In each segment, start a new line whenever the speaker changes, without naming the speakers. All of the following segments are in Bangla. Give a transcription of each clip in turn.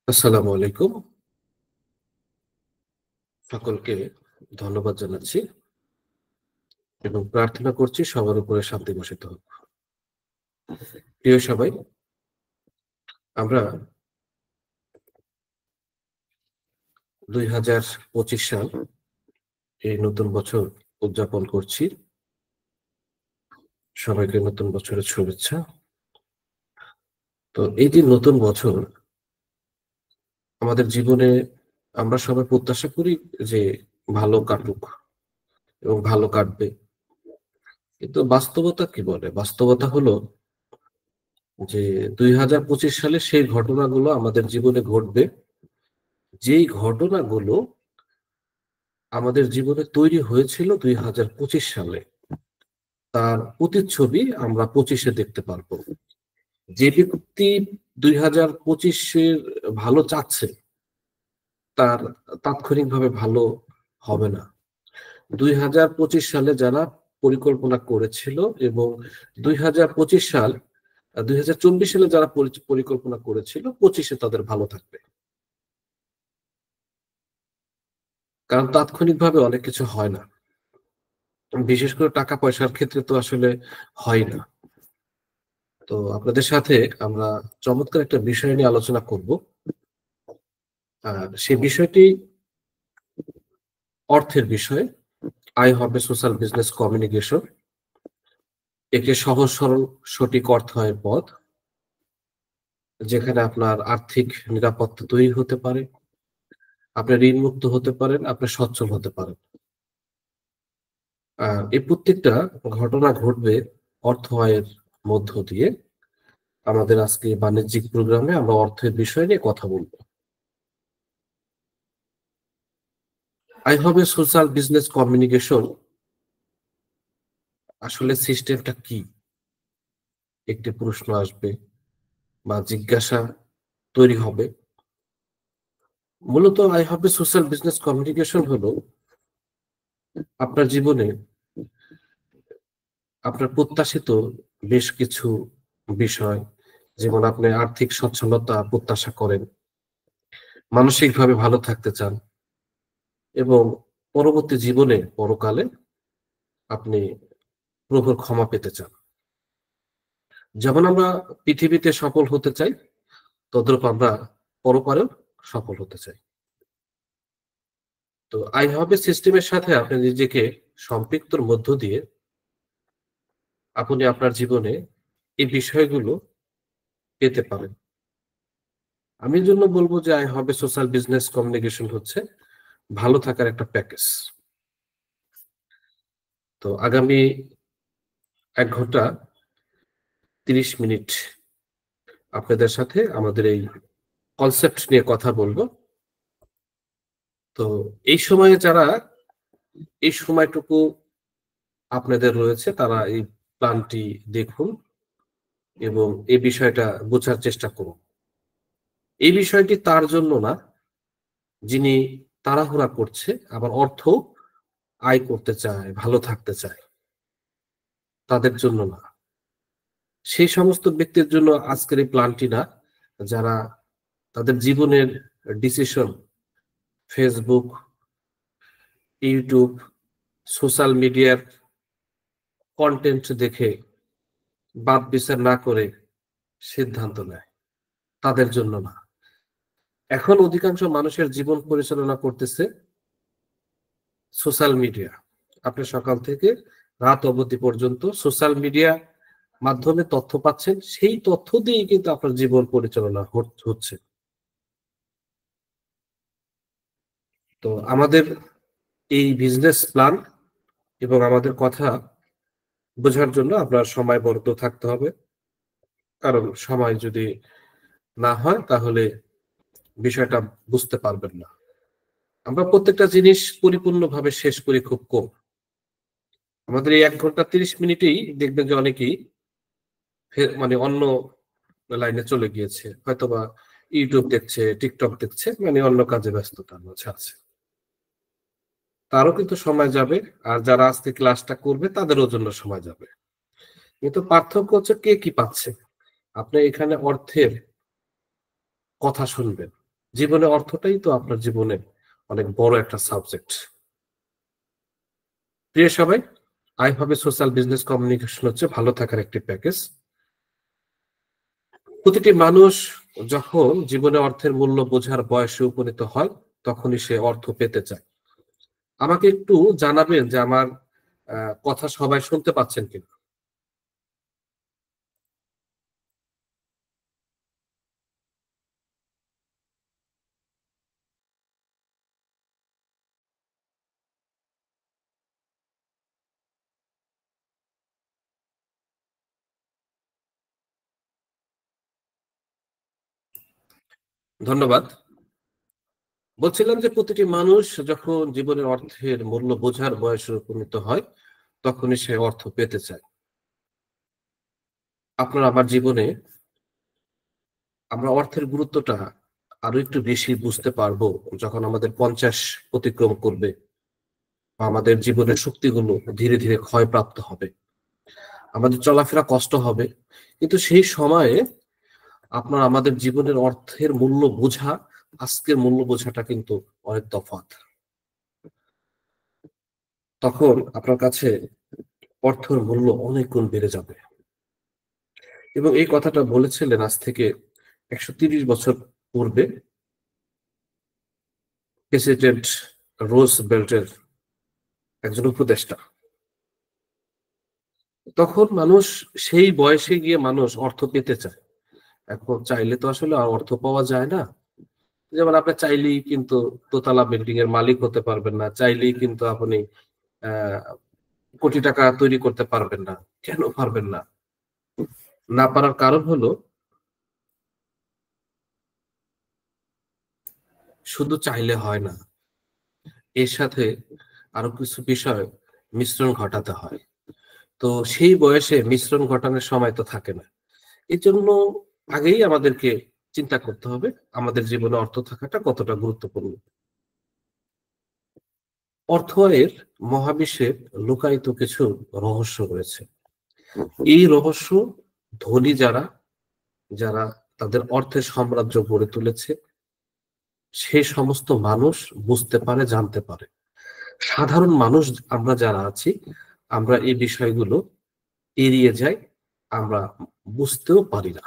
আসসালামু আলাইকুম। সকলকে ধন্যবাদ জানাচ্ছি এবং প্রার্থনা করছি সবার উপরে শান্তি বর্ষিত হোক। প্রিয় সবাই, আমরা 2025 সাল এই নতুন বছর উদযাপন করছি। সবাইকে নতুন বছরের শুভেচ্ছা। তো এই যে নতুন বছর আমাদের জীবনে আমরা সবাই প্রত্যাশা করি যে ভালো কাটুক এবং ভালো কাটবে। কিন্তু বাস্তবতা কি বলে? বাস্তবতা হলো যে 2025 সালে সেই ঘটনাগুলো আমাদের জীবনে ঘটবে, যেই ঘটনাগুলো আমাদের জীবনে তৈরি হয়েছিল 2025 সালে। তার প্রতিচ্ছবি আমরা 25-এ দেখতে পারবো। যে ব্যক্তি 2025-এর ভালো চাচ্ছে, তার তাৎক্ষণিকভাবে ভালো হবে না। 2025 সালে যারা পরিকল্পনা করেছিল এবং 2024 সালে যারা পরিকল্পনা করেছিল, 25-এ তাদের ভালো থাকবে। কারণ তাৎক্ষণিকভাবে অনেক কিছু হয় না, বিশেষ করে টাকা পয়সার ক্ষেত্রে তো আসলে হয় না। তো আপনাদের সাথে আমরা চমৎকার একটা বিষয় নিয়ে আলোচনা করব। আর সেই বিষয়টি অর্থের বিষয়। আয় হবে সোশ্যাল বিজনেস কমিউনিকেশন, একটি সহজ সরল সঠিক অর্থায়নের পথ, যেখানে আপনার আর্থিক নিরাপত্তা তৈরি হতে পারে, আপনি ঋণমুক্ত হতে পারেন, আপনি সচ্ছল হতে পারেন। এই প্রত্যেকটা ঘটনা ঘটবে অর্থ আয়ের মধ্য দিয়ে। আমাদের আজকে বাণিজ্যিক প্রোগ্রামে আমরা অর্থের বিষয় নিয়ে কথা বলবো। আই হবে সোশ্যাল বিজনেস কমিউনিকেশন আসলে সিস্টেমটা কি? একটি প্রশ্ন আসবে বা জিজ্ঞাসা তৈরি হবে। মূলত আই হবে সোশ্যাল বিজনেস কমিউনিকেশন হলো আপনার জীবনে আপনার প্রত্যাশিত বেশ কিছু বিষয়, যেমন আপনি আর্থিক সচ্ছলতা প্রত্যাশা করেন, মানসিকভাবে ভালো থাকতে চান এবং পরবর্তী জীবনে পরকালে আপনি প্রভুর ক্ষমা পেতে চান। যেমন আমরা পৃথিবীতে সফল হতে চাই, তদ্রূপ আমরা পরকালেও সফল হতে চাই। তো আই হবে সিস্টেমের সাথে আপনি নিজেকে সম্পৃক্তর মধ্য দিয়ে আপনি আপনার জীবনে এই বিষয়গুলো পেতে পারেন। আমি জন্য বলবো যে আই হবে সোশ্যাল বিজনেস কমিউনিকেশন হচ্ছে ভালো থাকার একটা প্যাকেজ। তো আগামী 1 ঘন্টা 30 মিনিট আপনাদের সাথে আমাদের এই কনসেপ্ট নিয়ে কথা বলবো। তো এই সময়ে যারা এই সময়টুকু আপনাদের রয়েছে, তারা এই প্ল্যানটি দেখুন এবং এই বিষয়টা বোঝার চেষ্টা করুন। এই বিষয়টি তার জন্য না যিনি তাড়াহুড়া করছে, আবার অর্থ আয় করতে চায়, ভালো থাকতে চায়, তাদের জন্য না। সেই সমস্ত ব্যক্তির জন্য আজকের এই প্ল্যানটি না, যারা তাদের জীবনের ডিসিশন ফেসবুক, ইউটিউব, সোশ্যাল মিডিয়ার কন্টেন্ট দেখে বাদ বিচার না করে সিদ্ধান্ত নেয়, তাদের জন্য না। এখন অধিকাংশ মানুষের জীবন পরিচালনা করতেছে সোশ্যাল মিডিয়া। আপনি সকাল থেকে রাত অবধি পর্যন্ত সোশ্যাল মিডিয়া মাধ্যমে তথ্য পাচ্ছেন, সেই তথ্য দিয়েই কিন্তু আপনার জীবন পরিচালনা হচ্ছে। তো আমাদের এই বিজনেস প্ল্যান এবং আমাদের কথা বোঝার জন্য আপনার সময়বদ্ধ থাকতে হবে। কারণ সময় যদি না হয় তাহলে বিষয়টা বুঝতে পারবেন না। আমরা প্রত্যেকটা জিনিস পরিপূর্ণভাবে শেষ করি খুব কম। আমাদের এই 1 ঘন্টা 30 মিনিটেই দেখবেন যে অনেকেই মানে অন্য লাইনে চলে গিয়েছে, হয়তোবা ইউটিউব দেখছে, টিকটক দেখছে, মানে অন্য কাজে ব্যস্ততার মাঝে আছে। তারও কিন্তু সময় যাবে, আর যারা আজকে ক্লাসটা করবে তাদেরও জন্য সময় যাবে। কিন্তু পার্থক্য হচ্ছে কে কি পাচ্ছে। আপনি এখানে অর্থের কথা শুনবেন। জীবনে অর্থটাই তো আপনার জীবনে অনেক বড় একটা সাবজেক্ট। প্রিয় সবাই, আই হবে সোশ্যাল বিজনেস কমিউনিকেশন হচ্ছে ভালো থাকার একটি প্যাকেজ। প্রতিটি মানুষ যখন জীবনে অর্থের মূল্য বোঝার বয়সে উপনীত হয়, তখনই সে অর্থ পেতে চায়। আমাকে একটু জানাবেন যে আমার কথা সবাই শুনতে পাচ্ছেন কিনা? ধন্যবাদ। বলছিলাম যে প্রতিটি মানুষ যখন জীবনের অর্থের মূল্য বোঝার বয়সে উপনীত হয়, তখনই সে অর্থ পেতে চায়। আপনার আমার জীবনে আমরা অর্থের গুরুত্বটা আরো একটু বেশি বুঝতে পারবো যখন আমাদের 50 অতিক্রম করবে বা আমাদের জীবনের শক্তিগুলো ধীরে ধীরে ক্ষয়প্রাপ্ত হবে, আমাদের চলাফেরা কষ্ট হবে। কিন্তু সেই সময়ে আপনার আমাদের জীবনের অর্থের মূল্য বোঝা, আজকের মূল্য বোঝাটা কিন্তু অনেক তফাৎ। তখন আপনার কাছে অর্থের মূল্য অনেক গুণ বেড়ে যাবে। এবং এই কথাটা বলেছিলেন আজ থেকে 130 বছর পূর্বে প্রেসিডেন্ট রোজ বেল্টের একজন উপদেষ্টা। তখন মানুষ, সেই বয়সে গিয়ে মানুষ অর্থ পেতে চায়। এখন চাইলে তো আসলে আর অর্থ পাওয়া যায় না। যেমন আপনি চাইলেই কিন্তু দোতলা বিল্ডিং এর মালিক হতে পারবেন না, চাইলেই কিন্তু আপনি আহ কোটি টাকা তৈরি করতে পারবেন না। কেন পারবেন না? না পারার কারণ হলো শুধু চাইলে হয় না, এর সাথে আরো কিছু বিষয় মিশ্রণ ঘটাতে হয়। তো সেই বয়সে মিশ্রণ ঘটানোর সময় তো থাকে না। এই জন্য আগেই আমাদেরকে চিন্তা করতে হবে আমাদের জীবনে অর্থ থাকাটা কতটা গুরুত্বপূর্ণ। অর্থের মহাবিশ্বে লুকায়িত কিছু রহস্য রয়েছে। এই রহস্য ধনী যারা, যারা তাদের অর্থের সাম্রাজ্য গড়ে তুলেছে, সেই সমস্ত মানুষ বুঝতে পারে, জানতে পারে। সাধারণ মানুষ আমরা যারা আছি, আমরা এই বিষয়গুলো এড়িয়ে যাই, আমরা বুঝতেও পারি না।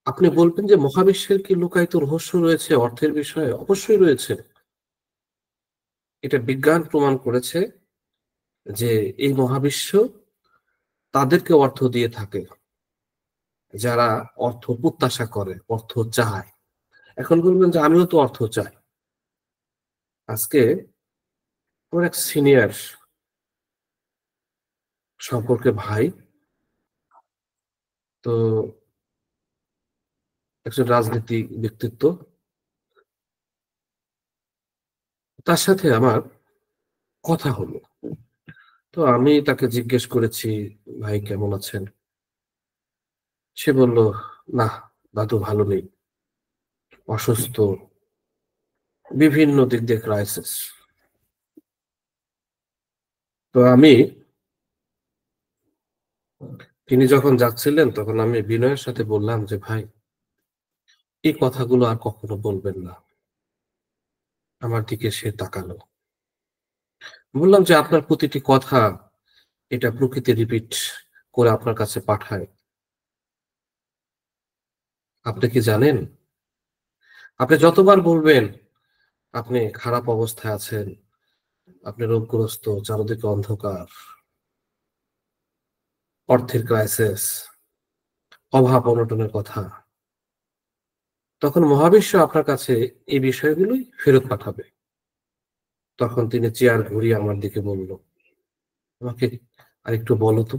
আপনি বলবেন যে মহাবিশ্বের কি লুকায়িত রহস্য রয়েছে অর্থের বিষয়ে? অবশ্যই রয়েছে। এটা বিজ্ঞান প্রমাণ করেছে যে এই মহাবিশ্ব তাদেরকে অর্থ দিয়ে থাকে যারা অর্থ প্রত্যাশা করে, অর্থ চায়। এখন বলবেন যে আমিও তো অর্থ চাই। আজকে আমার এক সিনিয়র সম্পর্কে ভাই, তো একজন রাজনীতি ব্যক্তিত্ব, তার সাথে আমার কথা হলো। তো আমি তাকে জিজ্ঞেস করেছি, ভাই কেমন আছেন? সে বলল, না দাদু ভালো নেই, অসুস্থ, বিভিন্ন দিক দিয়ে ক্রাইসিস। তো আমি, তিনি যখন যাচ্ছিলেন তখন আমি বিনয়ের সাথে বললাম যে ভাই, এই কথাগুলো আর কখনো বলবেন না। আমার দিকে সে তাকালো। বললাম যে আপনার প্রতিটি কথা এটা প্রকৃতি রিপিট করে আপনার কাছে পাঠায়। আপনি কি জানেন, আপনি যতবার বলবেন আপনি খারাপ অবস্থায় আছেন, আপনি রোগগ্রস্ত, চারদিকে অন্ধকার, অর্থের ক্রাইসিস, অভাব অনটনের কথা, তখন মহাবিশ্ব আপনার কাছে এই বিষয়গুলোই ফেরত পাঠাবে। তখন তিনি চেয়ার ঘুরিয়ে আমার দিকে বলল, আমাকে আরেকটু বলো তো।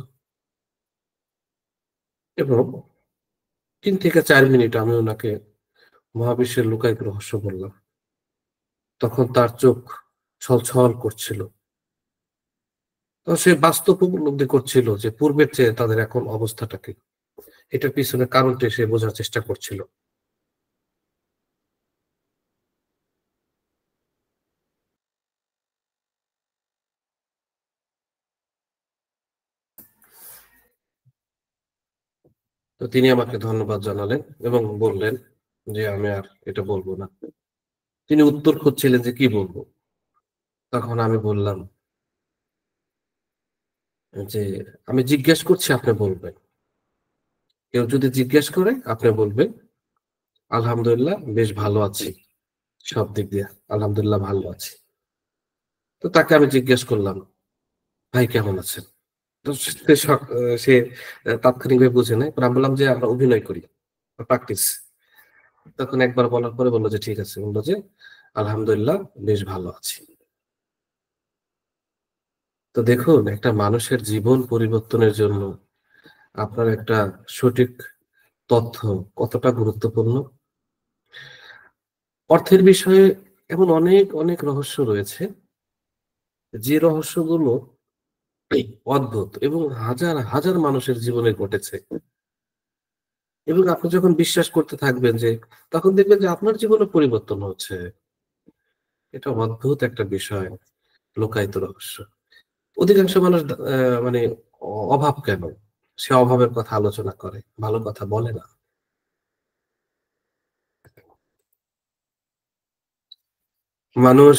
এবং 3 থেকে 4 মিনিট আমি ওনাকে মহাবিশ্বের লুকায়িত রহস্য বললাম। তখন তার চোখ ছলছল করছিল। তো সে বাস্তব উপলব্ধি করছিল যে পূর্বের চেয়ে তাদের এখন অবস্থাটা কি। এটার পিছনে কারণটি সে বোঝার চেষ্টা করছিল। তো তিনি আমাকে ধন্যবাদ জানালেন এবং বললেন যে আমি আর এটা বলবো না। তিনি উত্তর খুঁজছিলেন যে কি বলবো। তখন আমি বললাম যে আমি জিজ্ঞেস করছি, আপনি বলবেন। কেউ যদি জিজ্ঞেস করে আপনি বলবেন আলহামদুলিল্লাহ বেশ ভালো আছি, সব দিক দিয়ে আলহামদুলিল্লাহ ভালো আছি। তো তাকে আমি জিজ্ঞেস করলাম, ভাই কেমন আছেন? তো সে তাৎক্ষণিকভাবে বুঝে নেয়। পরে আমি বললাম যে আমরা অভিনয় করি, প্র্যাকটিস। তখন একবার বলার পরে বললো যে ঠিক আছে, বললো যে আলহামদুলিল্লাহ বেশ ভালো আছি। তো দেখুন, একটা মানুষের জীবন পরিবর্তনের জন্য আপনার একটা সঠিক তথ্য কতটা গুরুত্বপূর্ণ। অর্থের বিষয়ে এমন অনেক অনেক রহস্য রয়েছে, যে রহস্যগুলো অদ্ভুত এবং হাজার হাজার মানুষের জীবনে ঘটেছে। এবং আপনি যখন বিশ্বাস করতে থাকবেন যে, তখন দেখবেন যে আপনার জীবনে পরিবর্তন হচ্ছে। এটা অদ্ভুত একটা বিষয়, লুকায়িত রহস্য। অধিকাংশ মানুষ মানে অভাব কেন? সে অভাবের কথা আলোচনা করে, ভালো কথা বলে না। মানুষ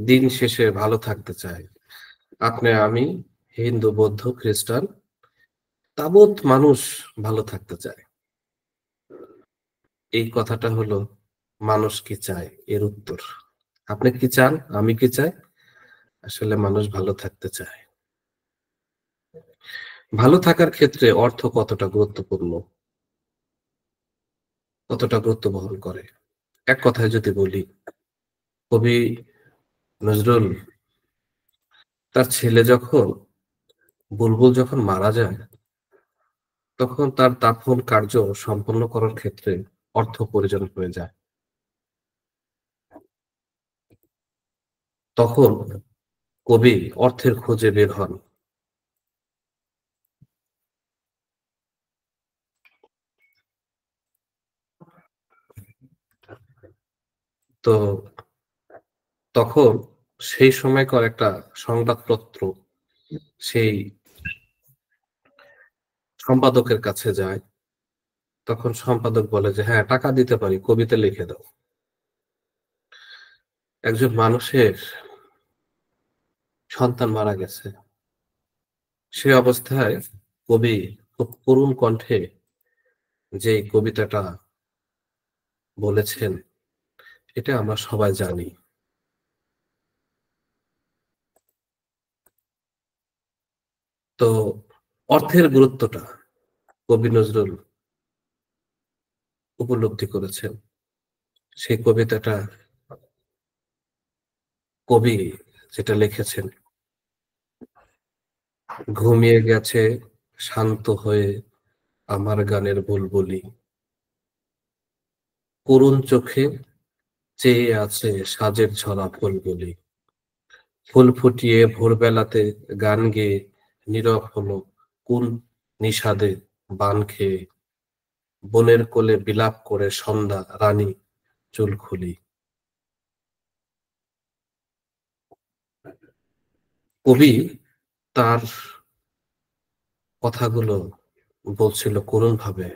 দিন শেষে ভালো থাকতে চায়। আপনি, আমি, হিন্দু, বৌদ্ধ, খ্রিস্টান, তাবৎ মানুষ ভালো থাকতে চায়। এই কথাটা হলো মানুষ কি চায় এর উত্তর। আপনি কি চান? আমি কি চাই? আসলে মানুষ ভালো থাকতে চায়। ভালো থাকার ক্ষেত্রে অর্থ কতটা গুরুত্বপূর্ণ, কতটা গুরুত্ব বহন করে। এক কথায় যদি বলি, কবি নজরুল তার ছেলে যখন বুলবুল যখন মারা যায়, তখন তার দাফন কার্য সম্পন্ন করার ক্ষেত্রে অর্থ প্রয়োজন হয়ে যায়। তখন কবি অর্থের খোঁজে বের হন। তো তখন সেই সময়কার একটা সংবাদপত্র সেই সম্পাদকের কাছে যায়। তখন সম্পাদক বলে যে হ্যাঁ, টাকা দিতে পারি, কবিতা লিখে দাও। একজন মানুষের সন্তান মারা গেছে, সে অবস্থায় কবি খুব করুণ কণ্ঠে যে কবিতাটা বলেছেন, এটা আমরা সবাই জানি। তো অর্থের গুরুত্বটা কবি নজরুল উপলব্ধি করেছেন। সেই কবিতাটা কবি যেটা লিখেছেন, ঘুমিয়ে গেছে শান্ত হয়ে আমার গানের বুলবুলি, করুণ চোখে চেয়ে আছে সাজের ঝরা ফুলগুলি, ফুল ফুটিয়ে ভোরবেলাতে গান গেয়ে নীরব হলো কোন নিষাদে বান খেয়ে, বনের কোলে বিলাপ করে সন্ধ্যা রানী চুল খুলি। কবি তার কথাগুলো বলছিল করুণ ভাবে।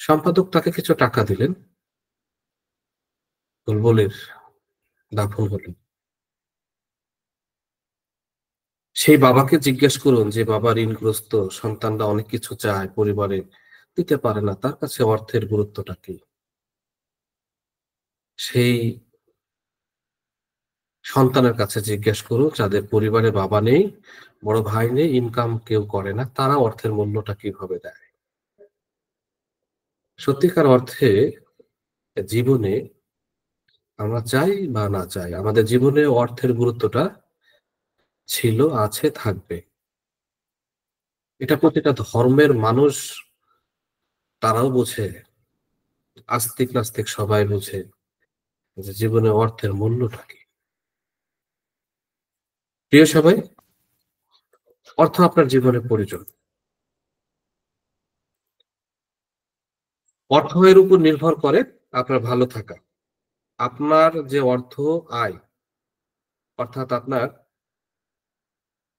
সম্পাদক তাকে কিছু টাকা দিলেন, বুলবুলের দাফন হলো। সেই বাবাকে জিজ্ঞেস করুন যে বাবা ঋণগ্রস্ত, সন্তানরা অনেক কিছু চায় পরিবারে, দিতে পারে না, তার কাছে অর্থের গুরুত্বটা কি? সেই সন্তানের কাছে জিজ্ঞেস করুন যাদের পরিবারে বাবা নেই, বড় ভাই নেই, ইনকাম কেউ করে না, তারা অর্থের মূল্যটা কিভাবে দেয়। সত্যিকার অর্থে জীবনে আমরা চাই বা না চাই, আমাদের জীবনে অর্থের গুরুত্বটা ছিল, আছে, থাকবে। এটা প্রতিটা ধর্মের মানুষ তারাও বোঝে, আস্তিক নাস্তিক সবাই বোঝে যে জীবনে অর্থের মূল্যটা কি। প্রিয় সবাই, অর্থ আপনার জীবনে প্রয়োজন। অর্থ এর উপর নির্ভর করে আপনার ভালো থাকা। আপনার যে অর্থ আয়, অর্থাৎ আপনার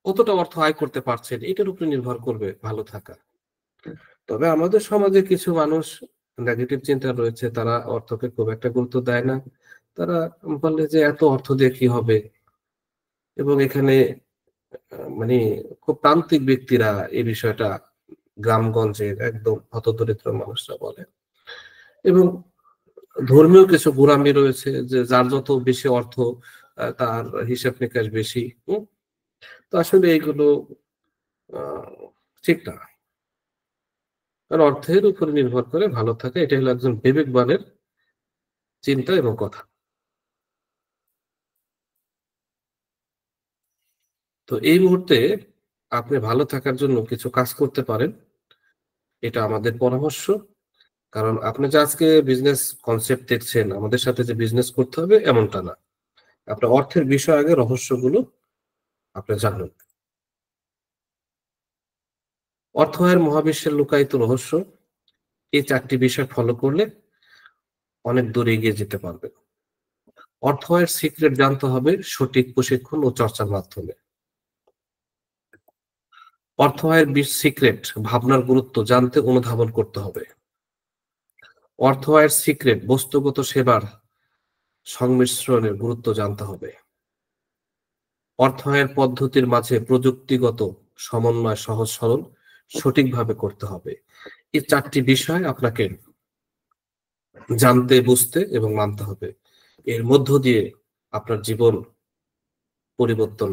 কতটা অর্থ আয় করতে পারছেন, এটার উপরে নির্ভর করবে ভালো থাকা। তবে আমাদের সমাজে কিছু মানুষ নেগেটিভ চিন্তা রয়েছে, তারা অর্থকে খুব একটা গুরুত্ব দেয় না। তারা বলে যে এত অর্থ দিয়ে কি হবে, এবং এখানে মানে খুব প্রান্তিক ব্যক্তিরা এই বিষয়টা, গ্রামগঞ্জের একদম হতদরিদ্র মানুষরা বলে। এবং ধর্মীয় কিছু গোঁড়ামি রয়েছে যে যার যত বেশি অর্থ তার হিসাব নিকাশ বেশি। তো আসলে এইগুলো আহ, ঠিক না। কারণ অর্থের উপরে নির্ভর করে ভালো থাকা, এটা হলো একজন বিবেকবানের চিন্তা এবং কথা। তো এই মুহূর্তে আপনি ভালো থাকার জন্য কিছু কাজ করতে পারেন, এটা আমাদের পরামর্শ। কারণ আপনি যে আজকে বিজনেস কনসেপ্ট দেখছেন, আমাদের সাথে যে বিজনেস করতে হবে এমনটা না। আপনার অর্থের বিষয় আগে রহস্যগুলো আপনি জানুন। অর্থ আয়ের মহাবিশ্বের লুকায়িত রহস্য, এই 4টি বিষয় ফলো করলে অনেক দূর এগিয়ে যেতে পারবে। অর্থ আয়ের সিক্রেট জানতে হবে সঠিক প্রশিক্ষণ ও চর্চার মাধ্যমে। অর্থ আয়ের সিক্রেট ভাবনার গুরুত্ব জানতে অনুধাবন করতে হবে। অর্থ আয়ের সিক্রেট বস্তুগত সেবার সংমিশ্রণের গুরুত্ব জানতে হবে। অর্থায়নের পদ্ধতির মাঝে প্রযুক্তিগত সমন্বয় সহজ সরল সঠিকভাবে করতে হবে। এই 4টি বিষয় আপনাকে জানতে, বুঝতে এবং মানতে হবে। এর মধ্য দিয়ে আপনার জীবন পরিবর্তন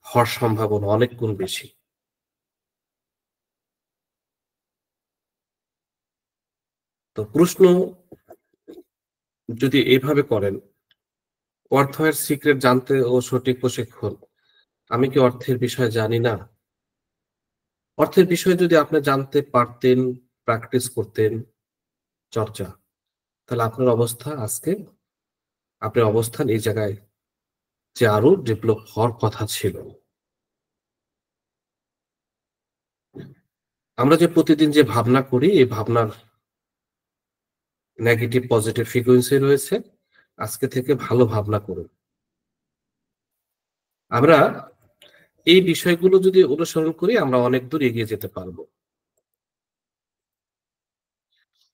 হওয়ার সম্ভাবনা অনেক গুণ বেশি। তো প্রশ্ন যদি এইভাবে করেন, অর্থের সিক্রেট জানতে ও সঠিক প্রশিক্ষণ, আমি কি অর্থের বিষয়ে জানি না? অর্থের বিষয়ে যদি আপনি জানতে পারতেন, প্র্যাকটিস করতেন, চর্চা, তাহলে আপনার অবস্থা আজকে, আপনার অবস্থান এই জায়গায় যে আরো ডেভেলপ হওয়ার কথা ছিল। আমরা যে প্রতিদিন যে ভাবনা করি, এই ভাবনার নেগেটিভ পজিটিভ ফ্রিকোয়েন্সি রয়েছে। আজকে থেকে ভালো ভাবনা করুন। আমরা এই বিষয়গুলো যদি অনুসরণ করি, আমরা অনেক দূর এগিয়ে যেতে পারবো।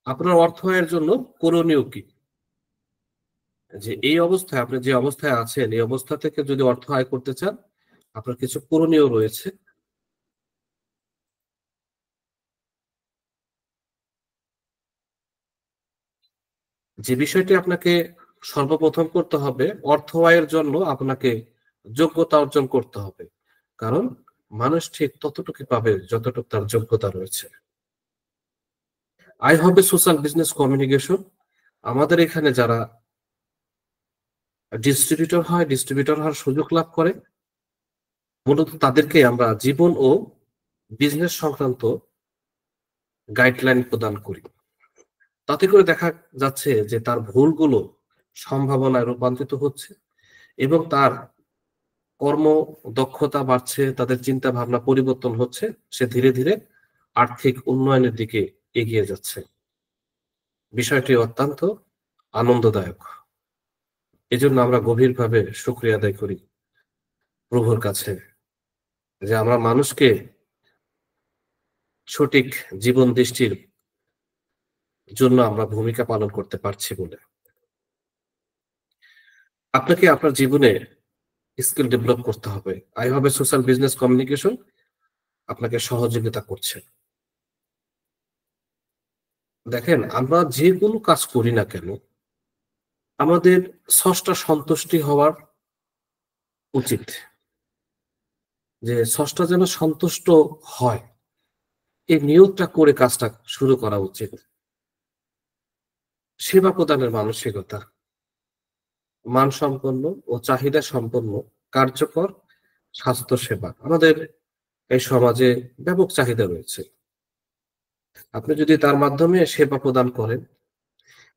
আপনার অর্থ আয়ের জন্য করণীয় কি? যে এই অবস্থায়, আপনি যে অবস্থায় আছেন, এই অবস্থা থেকে যদি অর্থ আয় করতে চান, আপনার কিছু করণীয় রয়েছে। যে বিষয়টি আপনাকে সর্বপ্রথম করতে হবে, অর্থ আয়ের জন্য আপনাকে যোগ্যতা অর্জন করতে হবে। কারণ মানুষ ঠিক ততটুকু পাবে যতটুকু তার যোগ্যতা রয়েছে। আই হবে সোশ্যাল বিজনেস কমিউনিকেশন। আমাদের এখানে যারা ডিস্ট্রিবিউটর হয়, ডিস্ট্রিবিউটর হওয়ার সুযোগ লাভ করে, মূলত তাদেরকে আমরা জীবন ও বিজনেস সংক্রান্ত গাইডলাইন প্রদান করি। তাতে করে দেখা যাচ্ছে যে তার ভুলগুলো সম্ভাবনায় রূপান্তরিত হচ্ছে, এবং তার কর্ম দক্ষতা বাড়ছে, তাদের চিন্তা ভাবনা পরিবর্তন হচ্ছে, সে ধীরে ধীরে আর্থিক উন্নয়নের দিকে এগিয়ে যাচ্ছে। বিষয়টি অত্যন্ত আনন্দদায়ক। এজন্য আমরা গভীরভাবে শুকরিয়া আদায় করি প্রভুর কাছে যে আমরা মানুষকে সঠিক জীবন দৃষ্টির জন্য আমরা ভূমিকা পালন করতে পারছি বলে। আপনাকে আপনার জীবনে স্কিল ডেভেলপ করতে হবে। আই হবে সোশ্যাল বিজনেস কমিউনিকেশন আপনাকে সহযোগিতা করছে। দেখেন, আমরা যে কোনো কাজ করি না কেন, আমাদের স্রষ্টা সন্তুষ্টি হওয়ার উচিত, যে স্রষ্টা যেন সন্তুষ্ট হয়, এই নিয়োগটা করে কাজটা শুরু করা উচিত। সেবা প্রদানের মানসিকতা, মানসম্পন্ন ও চাহিদা সম্পন্ন কার্যকর স্বাস্থ্য সেবা আমাদের এই সমাজে ব্যাপক চাহিদা রয়েছে। আপনি যদি তার মাধ্যমে সেবা প্রদান করেন,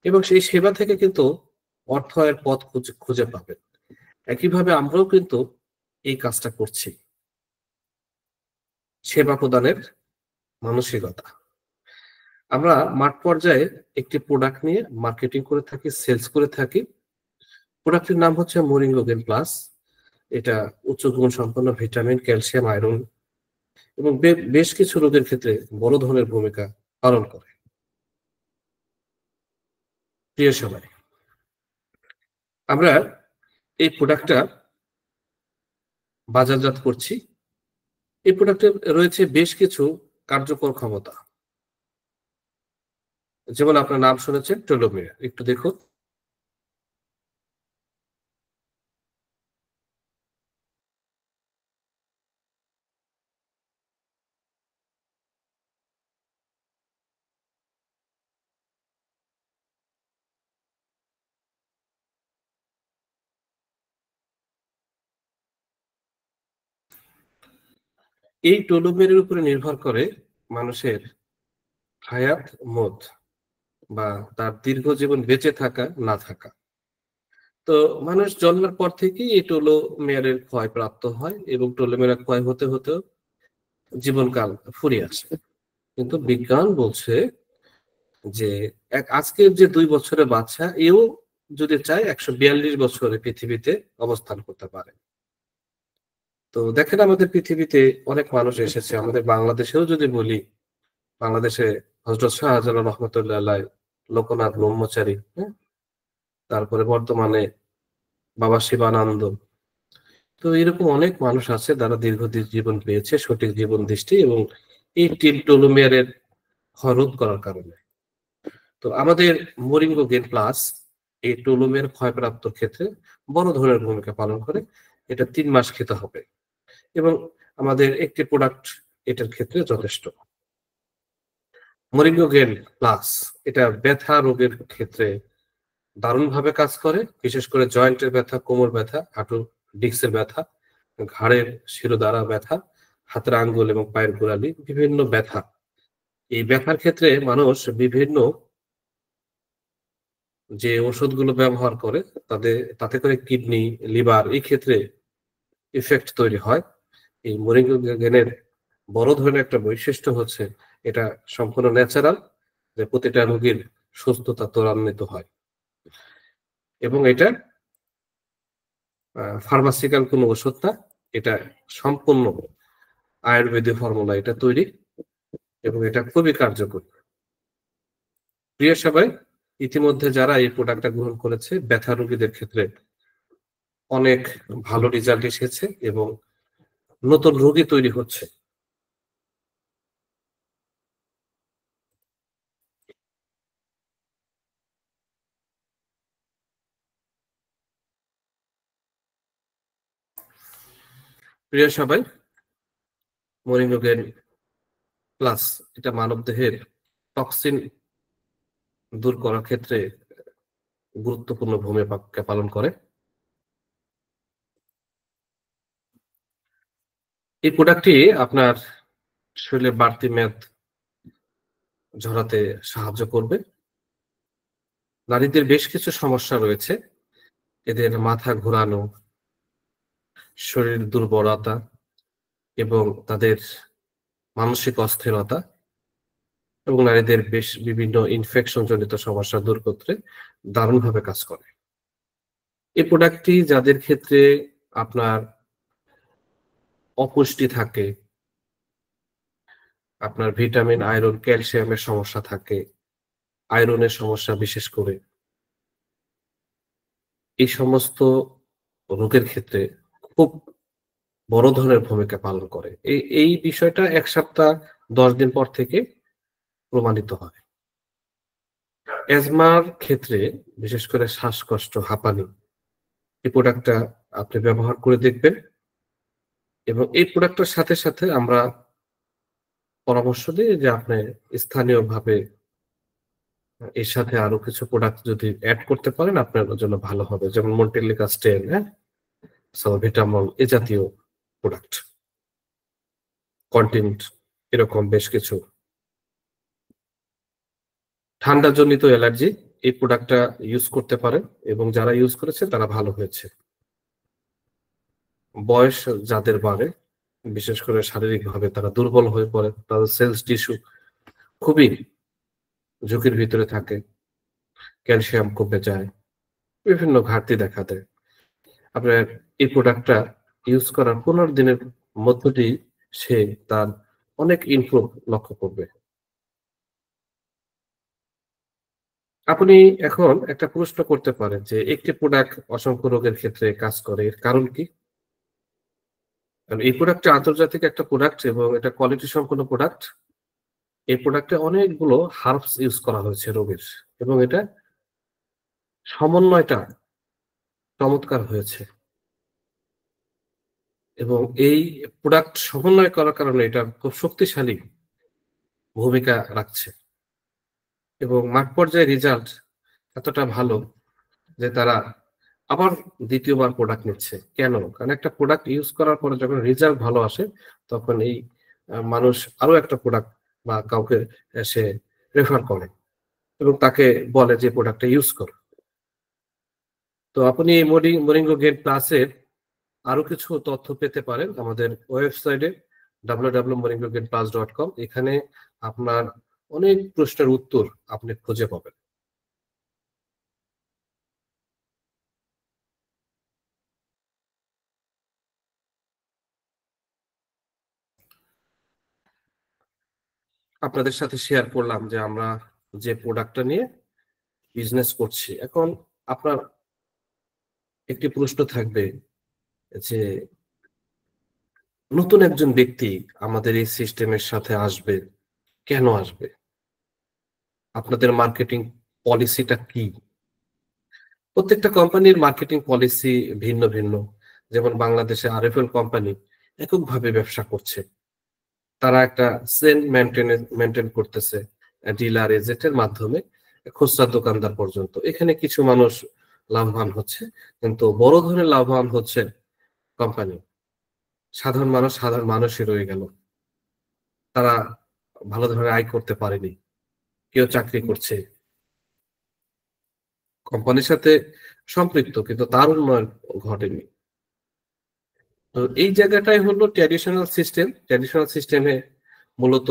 এবং সেই সেবা থেকে কিন্তু অর্থ আয়ের পথ খুঁজে খুঁজে পাবেন। একইভাবে আমরাও কিন্তু এই কাজটা করছি, সেবা প্রদানের মানসিকতা। আমরা মাঠ পর্যায়ে একটি প্রোডাক্ট নিয়ে মার্কেটিং করে থাকি, সেলস করে থাকি। প্রোডাক্টের নাম হচ্ছে মোরিঙ্গো গেন প্লাস। এটা উচ্চ গুণ সম্পন্ন ভিটামিন, ক্যালসিয়াম, আয়রন এবং বেশ কিছু রোগের ক্ষেত্রে বড় ধরনের ভূমিকা পালন করে। প্রিয় সবাই, আমরা এই প্রোডাক্টটা বাজারজাত করছি। এই প্রোডাক্টের রয়েছে বেশ কিছু কার্যকর ক্ষমতা। যেমন আপনার নাম শুনেছেন টেলোমিয়ার, একটু দেখুন। এই টেলোমিয়ারের উপরে নির্ভর করে মানুষের হায়াত মত বা তার দীর্ঘ জীবন বেঁচে থাকা না থাকা। তো মানুষ জন্মের পর থেকেই এই টেলোমিয়ারের ক্ষয় প্রাপ্ত হয় এবং টেলোমিয়ার ক্ষয় হতে হতে জীবনকাল ফুরিয়ে আসে। কিন্তু বিজ্ঞান বলছে যে আজকের যে 2 বছরের বাচ্চা এও যদি চায় 142 বছরে পৃথিবীতে অবস্থান করতে পারে। তো দেখেন আমাদের পৃথিবীতে অনেক মানুষ এসেছে। আমাদের বাংলাদেশেও যদি বলি, বাংলাদেশে হযরত শাহজালাল রহমাতুল্লাহ আলাইহ, লোকনাথ ব্রহ্মচারী, হ্যাঁ? তারপরে বর্তমানে বাবা শিবানন্দ। তো এরকম অনেক মানুষ আছে যারা দীর্ঘদিন জীবন পেয়েছে সঠিক জীবন দৃষ্টি এবং এই টেলোমিয়ারের ক্ষয় রোধ করার কারণে। তো আমাদের মোরিঙ্গো গেন প্লাস এই টেলোমিয়ার ক্ষয়প্রাপ্ত ক্ষেত্রে বড় ধরনের ভূমিকা পালন করে। এটা 3 মাস খেতে হবে এবং আমাদের একটি প্রোডাক্ট এটার ক্ষেত্রে যথেষ্ট। মোরিঙ্গো গেন প্লাস এটা ব্যথা রোগের ক্ষেত্রে দারুণভাবে কাজ করে, বিশেষ করে জয়েন্টের ব্যথা, কোমর ব্যথা, হাঁটু ডিস্কের ব্যথা, ঘাড়ের শিরোদাঁড়া ব্যথা, হাতের আঙ্গুল এবং পায়ের গোড়ালি বিভিন্ন ব্যথা। এই ব্যথার ক্ষেত্রে মানুষ বিভিন্ন যে ওষুধগুলো ব্যবহার করে তাতে করে কিডনি, লিভার এই ক্ষেত্রে ইফেক্ট তৈরি হয়। এই মোরিঙ্গো গেনের বড় ধরনের একটা বৈশিষ্ট্য হচ্ছে এটা সম্পূর্ণ ন্যাচারাল, যে প্রতিটা রোগীর সুস্থতা ত্বরান্বিত হয় এবং এটা ফার্মাসিউটিক্যাল কোনো ওষুধ না, এটা সম্পূর্ণ আয়ুর্বেদিক ফর্মুলা এটা তৈরি এবং এটা খুবই কার্যকর। প্রিয় সবাই, ইতিমধ্যে যারা এই প্রোডাক্টটা গ্রহণ করেছে ব্যথা রোগীদের ক্ষেত্রে অনেক ভালো রেজাল্ট এসেছে এবং নতুন রোগী তৈরি হচ্ছে। প্রিয় সবাই, মোরিঙ্গো গেন প্লাস এটা মানবদেহের টক্সিন দূর করার ক্ষেত্রে গুরুত্বপূর্ণ ভূমিকা পালন করে। এই প্রোডাক্টটি আপনার শরীরে বাড়তি মেদ ঝরাতে সাহায্য করবে। নারীদের বেশ কিছু সমস্যা রয়েছে, এদের মাথা ঘোরানো, শরীর দুর্বলতা এবং তাদের মানসিক অস্থিরতা এবং নারীদের বেশ বিভিন্ন ইনফেকশন জনিত সমস্যা দূর করতে দারুণভাবে কাজ করে। এই প্রোডাক্টটি যাদের ক্ষেত্রে আপনার অপুষ্টি থাকে, আপনার ভিটামিন, আয়রন, ক্যালসিয়ামের সমস্যা থাকে, আয়রনের সমস্যা বিশেষ করে, এই সমস্ত রোগের ক্ষেত্রে খুব বড় ধরনের ভূমিকা পালন করে। এই বিষয়টা 1 সপ্তাহ 10 দিন পর থেকে প্রমাণিত হয়। অ্যাজমার ক্ষেত্রে বিশেষ করে শ্বাসকষ্ট, হাঁপানি, এই প্রোডাক্টটা আপনি ব্যবহার করে দেখবেন এবং এই প্রোডাক্টের সাথে সাথে আমরা পরামর্শ দিই যে আপনি স্থানীয়ভাবে এর সাথে আরো কিছু প্রোডাক্ট যদি এড করতে পারেন আপনার জন্য ভালো হবে। যেমন মন্টেলিকা স্টেন, হ্যাঁ? সালভিটামল এ জাতীয় প্রোডাক্ট, কন্টিন্ট এরকম বেশ কিছু। ঠান্ডাজনিত অ্যালার্জি এই প্রোডাক্টটা ইউজ করতে পারেন এবং যারা ইউজ করেছে তারা ভালো হয়েছে। বয়স যাদের বাড়ে, বিশেষ করে শারীরিকভাবে তারা দুর্বল হয়ে পড়ে, তাদের সেলস টিস্যু খুবই ঝুঁকির ভিতরে থাকে, ক্যালসিয়াম কমে যায়, বিভিন্ন ঘাটতি দেখা দেয়। আপনার এই প্রোডাক্টটা ইউজ করার 15 দিনের মধ্যেই সে তার অনেক ইমপ্রুভ লক্ষ্য করবে। আপনি এখন একটা প্রশ্ন করতে পারেন যে একটি প্রোডাক্ট অসংখ্য রোগের ক্ষেত্রে কাজ করে, এর কারণ কি? কারণ এই প্রোডাক্টটা আন্তর্জাতিক একটা প্রোডাক্ট এবং এটা কোয়ালিটি সম্পন্ন প্রোডাক্ট। এই প্রোডাক্টে অনেকগুলো হার্বস ইউজ করা হয়েছে রোগের, এবং এটা সমন্বয়টা চমৎকার হয়েছে, এবং এই প্রোডাক্ট সমন্বয় করার কারণে এটা খুব শক্তিশালী ভূমিকা রাখছে, এবং মাঠ পর্যায়ে রেজাল্ট এতটা ভালো যে তারা আবার দ্বিতীয়বার প্রোডাক্ট নিচ্ছে। কেন? কারণ একটা প্রোডাক্ট ইউজ করার পরে যখন রেজাল্ট ভালো আসে, তখন এই মানুষ আরো একটা প্রোডাক্ট বা কাউকে সে রেফার করে এবং তাকে বলে যে প্রোডাক্টটা ইউজ করো। তো আপনি এই মরিঙ্গো গেন প্লাসের আরো কিছু তথ্য পেতে পারেন আমাদের ওয়েবসাইটে www.moringogainplus.com। এখানে আপনার অনেক প্রশ্নের উত্তর আপনি খুঁজে পাবেন। আপনাদের সাথে শেয়ার করলাম যে আমরা যে প্রোডাক্টটা নিয়ে বিজনেস করছি। এখন আপনার একটি প্রশ্ন থাকবে যে নতুন একজন ব্যক্তি আমাদের এই সিস্টেমের সাথে আসবে, কেন আসবে? আপনাদের মার্কেটিং পলিসিটা কি? প্রত্যেকটা কোম্পানির মার্কেটিং পলিসি ভিন্ন ভিন্ন। যেমন বাংলাদেশে আরএফএল কোম্পানি এককভাবে ব্যবসা করছে, তারা একটা সেল মেনটেন করতেছে ডিলার এজেন্টের মাধ্যমে খুচরা দোকানদার পর্যন্ত। এখানে কিছু মানুষ লাভবান হচ্ছে, কিন্তু বড় ধরনের লাভবান হচ্ছে কোম্পানি। সাধারণ মানুষই রয়ে গেল, তারা ভালো ধরনের আয় করতে পারেনি। কেউ চাকরি করছে, কোম্পানির সাথে সম্পৃক্ত, কিন্তু তার উন্নয়ন ঘটেনি। তো এই জায়গাটাই হলো ট্র্যাডিশনাল সিস্টেম। ট্র্যাডিশনাল সিস্টেমে মূলত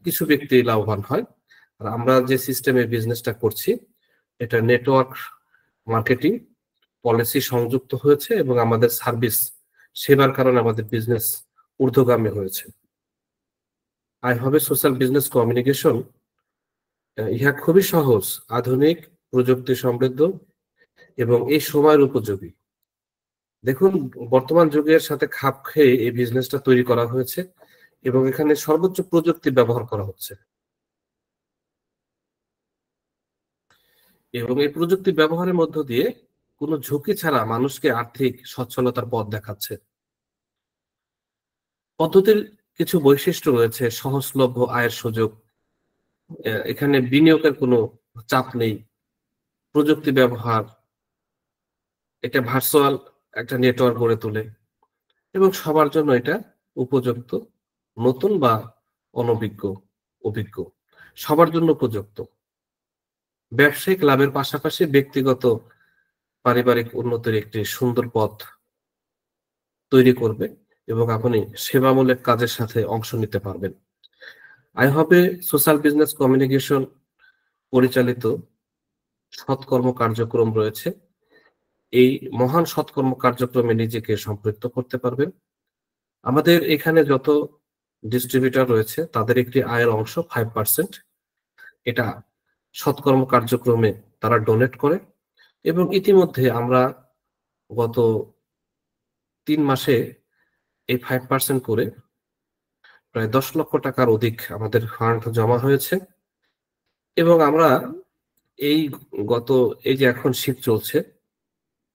কিছু ব্যক্তি লাভবান হয়। আর আমরা যে সিস্টেমে বিজনেসটা করছি, এটা নেটওয়ার্ক মার্কেটিং পলিসি সংযুক্ত হয়েছে, এবং আমাদের সার্ভিস সেবার কারণে আমাদের বিজনেস ঊর্ধ্বগামী হয়েছে। আই হবে সোশ্যাল বিজনেস কমিউনিকেশন ইহা খুবই সহজ, আধুনিক, প্রযুক্তি সমৃদ্ধ এবং এই সময়ের উপযোগী। দেখুন, বর্তমান যুগের সাথে খাপ খেয়ে এই বিজনেসটা তৈরি করা হয়েছে, এবং এখানে সর্বোচ্চ প্রযুক্তি ব্যবহার করা হচ্ছে, এবং এই প্রযুক্তি ব্যবহারের মধ্য দিয়ে কোনো ঝুঁকি ছাড়া মানুষকে আর্থিক সচ্ছলতার পথ দেখাচ্ছে। পদ্ধতির কিছু বৈশিষ্ট্য রয়েছে: সহজলভ্য আয়ের সুযোগ, এখানে বিনিয়োগের কোনো চাপ নেই, প্রযুক্তি ব্যবহার, এটা ভার্চুয়াল একটা নেটওয়ার্ক গড়ে তোলে, এবং সবার জন্য এটা উপযুক্ত, নতুন বা অনভিজ্ঞ, অভিজ্ঞ, সবার জন্য উপযুক্ত। ব্যবসায়িক লাভের পাশাপাশি ব্যক্তিগত পারিবারিক উন্নতির একটি সুন্দর পথ তৈরি করবে, এবং আপনি সেবামূলক কাজের সাথে অংশ নিতে পারবেন। আই হবে সোশ্যাল বিজনেস কমিউনিকেশন পরিচালিত সৎকর্ম কার্যক্রম রয়েছে। এই মহান সৎকর্ম কার্যক্রমে নিজেকে সম্পৃক্ত করতে পারবেন। আমাদের এখানে যত ডিস্ট্রিবিউটর রয়েছে তাদের একটি আয়ের অংশ 5%, এটা সৎকর্ম কার্যক্রমে তারা ডোনেট করে, এবং ইতিমধ্যে আমরা গত 3 মাসে এই 5% করে প্রায় 10 লক্ষ টাকার অধিক আমাদের ফান্ড জমা হয়েছে। এবং আমরা এই এই যে এখন শীত চলছে,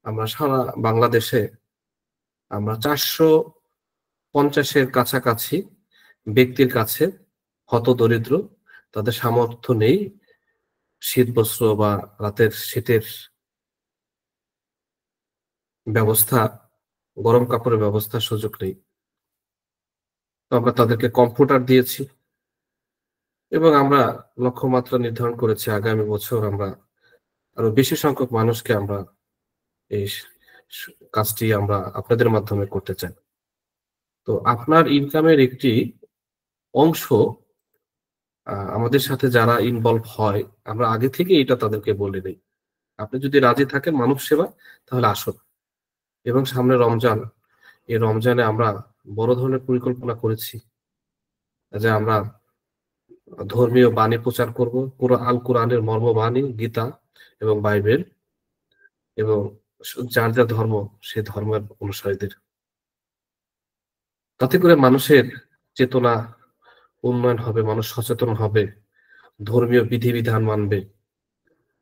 আমরা সারা বাংলাদেশে আমরা 450-এর কাছাকাছি ব্যক্তির কাছে, হতদরিদ্র, তাদের সামর্থ্য নেই শীত বস্ত্র বা রাতের শীতের ব্যবস্থা, গরম কাপড়ের ব্যবস্থার সুযোগ নেই, তো আমরা তাদেরকে কম্ফোর্টার দিয়েছি, এবং আমরা লক্ষ্যমাত্রা নির্ধারণ করেছি আগামী বছর আমরা আরো বেশি সংখ্যক মানুষকে আমরা এই কাজটি আমরা আপনাদের মাধ্যমে করতে চাই। তো আপনার ইনকামের একটি অংশ আমাদের সাথে যারা ইনভলভ হয়, আমরা আগে থেকে এটা তাদেরকে বলে দিই। আপনি যদি রাজি থাকেন মানব সেবা, তাহলে আসুন। এবং সামনে রমজান, এই রমজানে আমরা বড় ধরনের পরিকল্পনা করেছি যে আমরা ধর্মীয় বাণী প্রচার করব, পুরো আল কোরআনের মর্মবাণী, গীতা এবং বাইবেল, এবং যার যা ধর্ম সে ধর্মের অনুসারীদের, তাতে করে মানুষের চেতনা উন্নয়ন হবে, মানুষ সচেতন হবে, ধর্মীয় বিধিবিধান মানবে।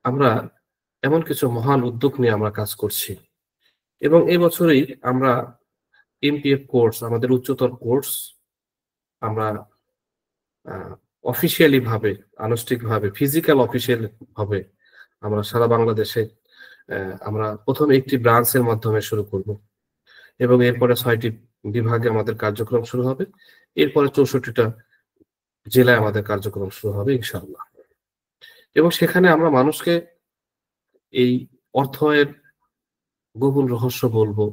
আমরা এমন কিছু মহান উদ্যোগ নিয়ে আমরা কাজ করছি, এবং এই বছরই আমরা এমপিএফ কোর্স, আমাদের উচ্চতর কোর্স, আমরা অফিসিয়ালি ভাবে, আনুষ্ঠানিকভাবে, ফিজিক্যাল অফিসিয়াল ভাবে আমরা সারা বাংলাদেশে আমরা প্রথম একটি ব্রাঞ্চের মাধ্যমে শুরু করব, এবং এরপরে 6টি বিভাগে আমাদের কার্যক্রম শুরু হবে, এরপরে 64টা জেলায় আমাদের কার্যক্রম শুরু হবে ইনশাআল্লাহ। এবং সেখানে আমরা মানুষকে এই অর্থের গোপন রহস্য বলবো,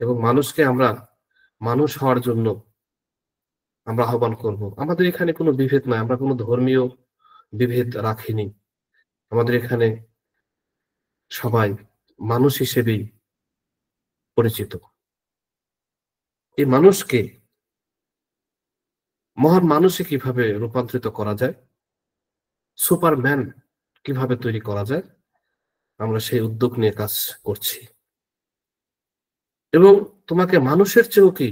এবং মানুষকে আমরা মানুষ হওয়ার জন্য আমরা আহ্বান করব। আমাদের এখানে কোনো বিভেদ নাই, আমরা কোনো ধর্মীয় বিভেদ রাখিনি। আমাদের এখানে সবাই মানুষ হিসেবেই পরিচিত। এই মানুষকে মহান মানুষে কিভাবে রূপান্তরিত করা যায়, সুপারম্যান কিভাবে তৈরি করা যায়, আমরা সেই উদ্যোগ নিয়ে কাজ করছি। এবং তোমাকে মানুষের চেয়েও কি